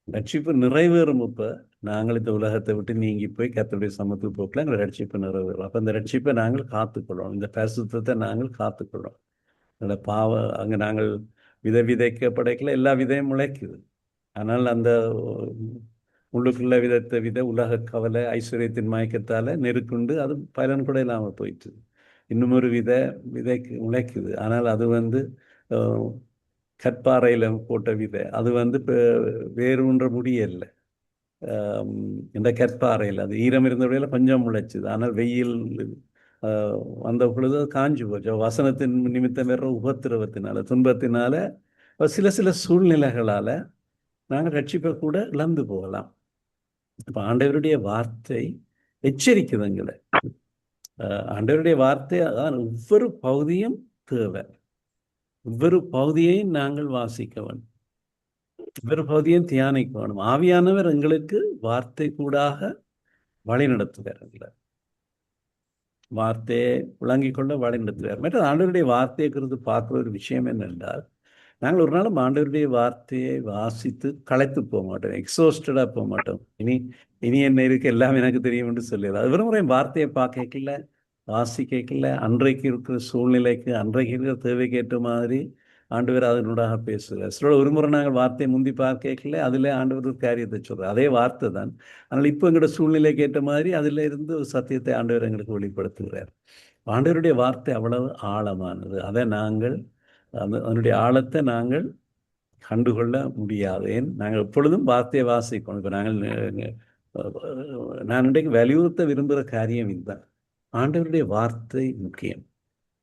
ரட்சிப்பு நிறைவேறும். இப்போ நாங்கள் இந்த உலகத்தை விட்டு நீங்கி போய் கர்த்தருடைய சமத்துவ போக்கில் எங்களை ரட்சிப்பு நிறைவேறும். அப்போ இந்த ரட்சிப்பை நாங்கள் காத்துக்கொள்ளணும், இந்த பரிசுத்தத்தை நாங்கள் காத்துக்கொள்ளணும். அதோட அங்கே நாங்கள் விதைக்கப்படைக்கல எல்லா விதையும் முளைக்குது. ஆனால் அந்த உள்ளுக்குள்ள வித உலக கவலை ஐஸ்வர்யத்தின் மயக்கத்தால் நெருக்குண்டு அது பலன் கூட இல்லாமல் போயிட்டு இன்னும் ஒரு விதைக்கு முளைக்குது. ஆனால் அது வந்து கற்பாறையில் போட்ட விதை, அது வந்து வேறுன்ற முடியலை. இந்த கற்பாறையில் அது ஈரம் இருந்தபடியில கொஞ்சம் முளைச்சுது. ஆனால் வெயில் வந்த பொழுது காஞ்சு போச்சு. வசனத்தின் நிமித்தம் வேற உபத்திரவத்தினால, துன்பத்தினால, சில சூழ்நிலைகளால நாங்கள் ரட்சிப்பை கூட இழந்து போகலாம். இப்போ ஆண்டவருடைய வார்த்தை எச்சரிக்குது எங்களை. ஆண்டவருடைய வார்த்தை அதான் ஒவ்வொரு பகுதியும் தேவை. ஒவ்வொரு பகுதியையும் நாங்கள் வாசிக்க வேண்டும், ஒவ்வொரு பகுதியும் தியானிக்க வேண்டும். ஆவியானவர் எங்களுக்கு வார்த்தை கூடாக வழி நடத்துகிறார் இல்லை, வார்த்தையை விளங்கிக் கொள்ள வழி நடத்துகிறார். மற்ற ஆண்டவருடைய வார்த்தையை குறித்து பார்க்குற ஒரு விஷயம் என்னென்றால், நாங்கள் ஒரு நாளும் ஆண்டவருடைய வார்த்தையை வாசித்து களைத்து போக மாட்டோம், எக்ஸோஸ்டடாக போக மாட்டோம். இனி இனி என்ன இருக்கு, எல்லாம் எனக்கு தெரியும் என்று சொல்லிடுறது. அது வெறும் முறை வார்த்தையை பார்க்கல, வாசிக்கல, அன்றைக்கு இருக்கிற சூழ்நிலைக்கு, அன்றைக்கு இருக்கிற தேவைக்கு ஏற்ற மாதிரி ஆண்டவர் அதனூடாக பேசுகிறார். சில ஒரு முறை நாங்கள் வார்த்தையை முந்தி பார்க்கல, அதில் ஆண்டவர் ஒரு காரியத்தை சொல்கிறார், அதே வார்த்தை தான். ஆனால் இப்போ எங்களோட சூழ்நிலைக்கு ஏற்ற மாதிரி அதில் இருந்து ஒரு சத்தியத்தை ஆண்டவர் எங்களுக்கு வெளிப்படுத்துகிறார். ஆண்டவருடைய வார்த்தை அவ்வளவு ஆழமானது. அதை நாங்கள் அதனுடைய ஆழத்தை நாங்கள் கண்டுகொள்ள முடியாது. ஏன் நாங்கள் எப்பொழுதும் வார்த்தையை வாசிக்கணும். இப்போ நான் இன்றைக்கு வலியுறுத்த விரும்புகிற காரியம் இதுதான். ஆண்டவருடைய வார்த்தை முக்கியம்.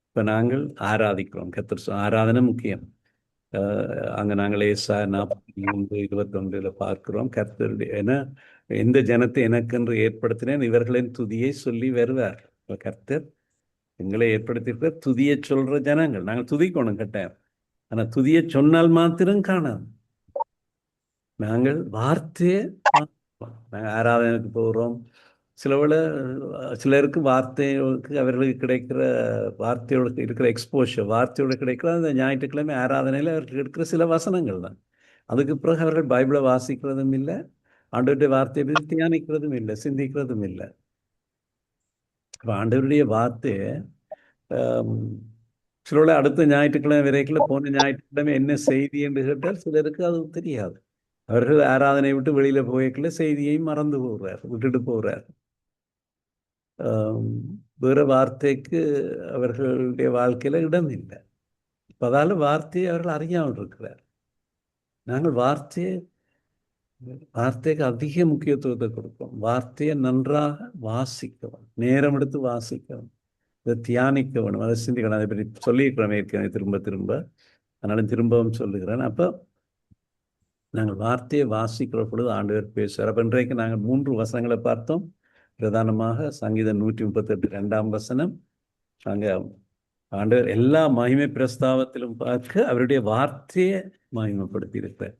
இப்போ நாங்கள் ஆராதிக்கிறோம், கர்த்தர் ஆராதனை முக்கியம். அங்கே நாங்கள் ஏசாயா 43:21 பார்க்கிறோம், கர்த்தருடைய எந்த ஜனத்தை எனக்கென்று ஏற்படுத்தினேன், இவர்களின் துதியை சொல்லி வருவார். இப்போ கர்த்தர் எங்களை ஏற்படுத்தியிருக்கிற துதியை சொல்ற ஜனங்கள், நாங்கள் துதிக்கணும் கட்டாயம். ஆனா துதியை சொன்னால் மாத்திரம் காணாது. நாங்கள் வார்த்தையை நாங்கள் ஆராதனைக்கு போகிறோம். சிலருக்கு வார்த்தைகளுக்கு அவர்களுக்கு கிடைக்கிற வார்த்தையோடு இருக்கிற எக்ஸ்போஷர், வார்த்தையோடு கிடைக்கிற அந்த ஞாயிற்றுக்கிழமை ஆராதனையில் அவர்களுக்கு இருக்கிற சில வசனங்கள் தான். அதுக்கு பிறகு அவர்கள் பைபிளை வாசிக்கிறதும் இல்லை, ஆண்டவருடைய வார்த்தையை பற்றி தியானிக்கிறதும் இல்லை, சிந்திக்கிறதும் இல்லை. இப்போ ஆண்டவருடைய வார்த்தையை சிலோட அடுத்த ஞாயிற்றுக்கிழமை வரைக்கும் போன ஞாயிற்றுக்கிழமை என்ன செய்தி என்று கேட்டால் சிலருக்கு அது தெரியாது. அவர்கள் ஆராதனை விட்டு வெளியில போய்க்கல செய்தியையும் மறந்து போகிறார், விட்டுட்டு போகிறார். வேற வார்த்தைக்கு அவர்களுடைய வாழ்க்கையில இடம் இல்லை. அதால வார்த்தையை அவர்கள் அறியாமல் இருக்கிறார். நாங்கள் வார்த்தைக்கு அதிக முக்கியத்துவத்தை கொடுப்போம். வார்த்தையை நன்றாக வாசிக்கவும், நேரம் எடுத்து வாசிக்கவும், இதை தியானிக்க வேணும், அதை சிந்திக்கணும். அதை பற்றி சொல்லியிருக்கிறோம் ஏற்கனவே திரும்ப திரும்ப, அதனால திரும்பவும் சொல்லுகிறேன். அப்போ நாங்கள் வார்த்தையை வாசிக்கிற பொழுது ஆண்டவர் பேசுவார். அப்போ இன்றைக்கு நாங்கள் 3 வசனங்களை பார்த்தோம். பிரதானமாக சங்கீதம் 138 2ஆம் வசனம். அங்கே ஆண்டவர் எல்லா மகிமை பிரஸ்தாவத்திலும் பார்க்க அவருடைய வார்த்தையை மகிமைப்படுத்தி இருக்கிறார்.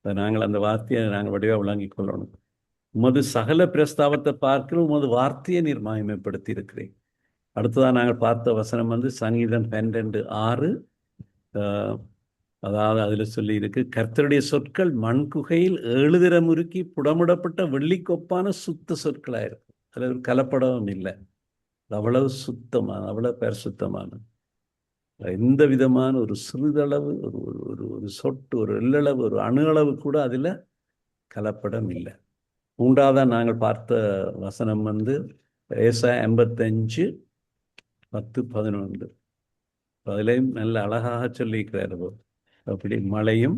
நாங்கள் அந்த வார்த்தையை நாங்கள் வடிவாக விளங்கிக் கொள்ளணும். உமது சகல பிரஸ்தாவத்தை பார்க்க உமது வார்த்தையை நீர் மகிமைப்படுத்தி இருக்கிறேன். அடுத்ததான் நாங்கள் பார்த்த வசனம் சங்கீதம் 12:6. அதாவது அதில் சொல்லி இருக்கு, கர்த்தருடைய சொற்கள் மண் குகையில் 7 தரம் உருக்கி புடமிடப்பட்ட வெள்ளிக்கொப்பான சுத்த சொற்களாக இருக்கும். அதில் ஒரு கலப்படமும் இல்லை. அவ்வளவு சுத்தமான, அவ்வளவு பரிசுத்தமான, எந்த விதமான ஒரு சிறிதளவு, ஒரு சொட்டு, ஒரு எள்ளளவு, ஒரு அணு அளவு கூட அதில் கலப்படம் இல்லை. 3ஆவதாக நாங்கள் பார்த்த வசனம் ஏசாயா 55:10-11. அதிலையும் நல்ல அழகாக சொல்லியிருக்கிறார். அப்படி மழையும்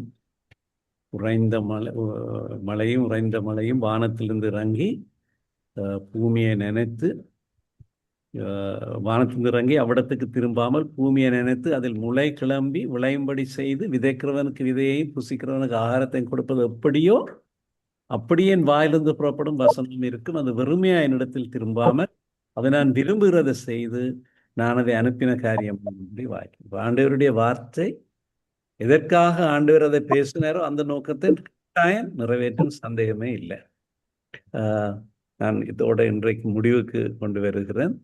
உறைந்த மழையும் வானத்திலிருந்து இறங்கி பூமியை நினைத்து, வானத்திலிருந்து இறங்கி அவ்விடத்துக்கு திரும்பாமல் பூமியை நினைத்து அதில் முளை கிளம்பி விளையும்படி செய்து விதைக்கிறவனுக்கு விதையையும் புசிக்கிறவனுக்கு ஆகாரத்தையும் கொடுப்பது எப்படியோ அப்படியே என் வாயிலிருந்து புறப்படும் வசனம் இருக்கும். அது வெறுமையா என்னிடத்தில் திரும்பாமல் அதை நான் விரும்புகிறதை செய்து நான் அதை அனுப்பின காரியம் வாய்க்கும். ஆண்டவருடைய வார்த்தை எதற்காக ஆண்டவர் அதை பேசினாரோ அந்த நோக்கத்தை கட்டாயம் நிறைவேற்றும், சந்தேகமே இல்லை. நான் இதோட இன்றைக்கு முடிவுக்கு கொண்டு வருகிறேன்.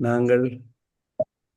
நாங்கள்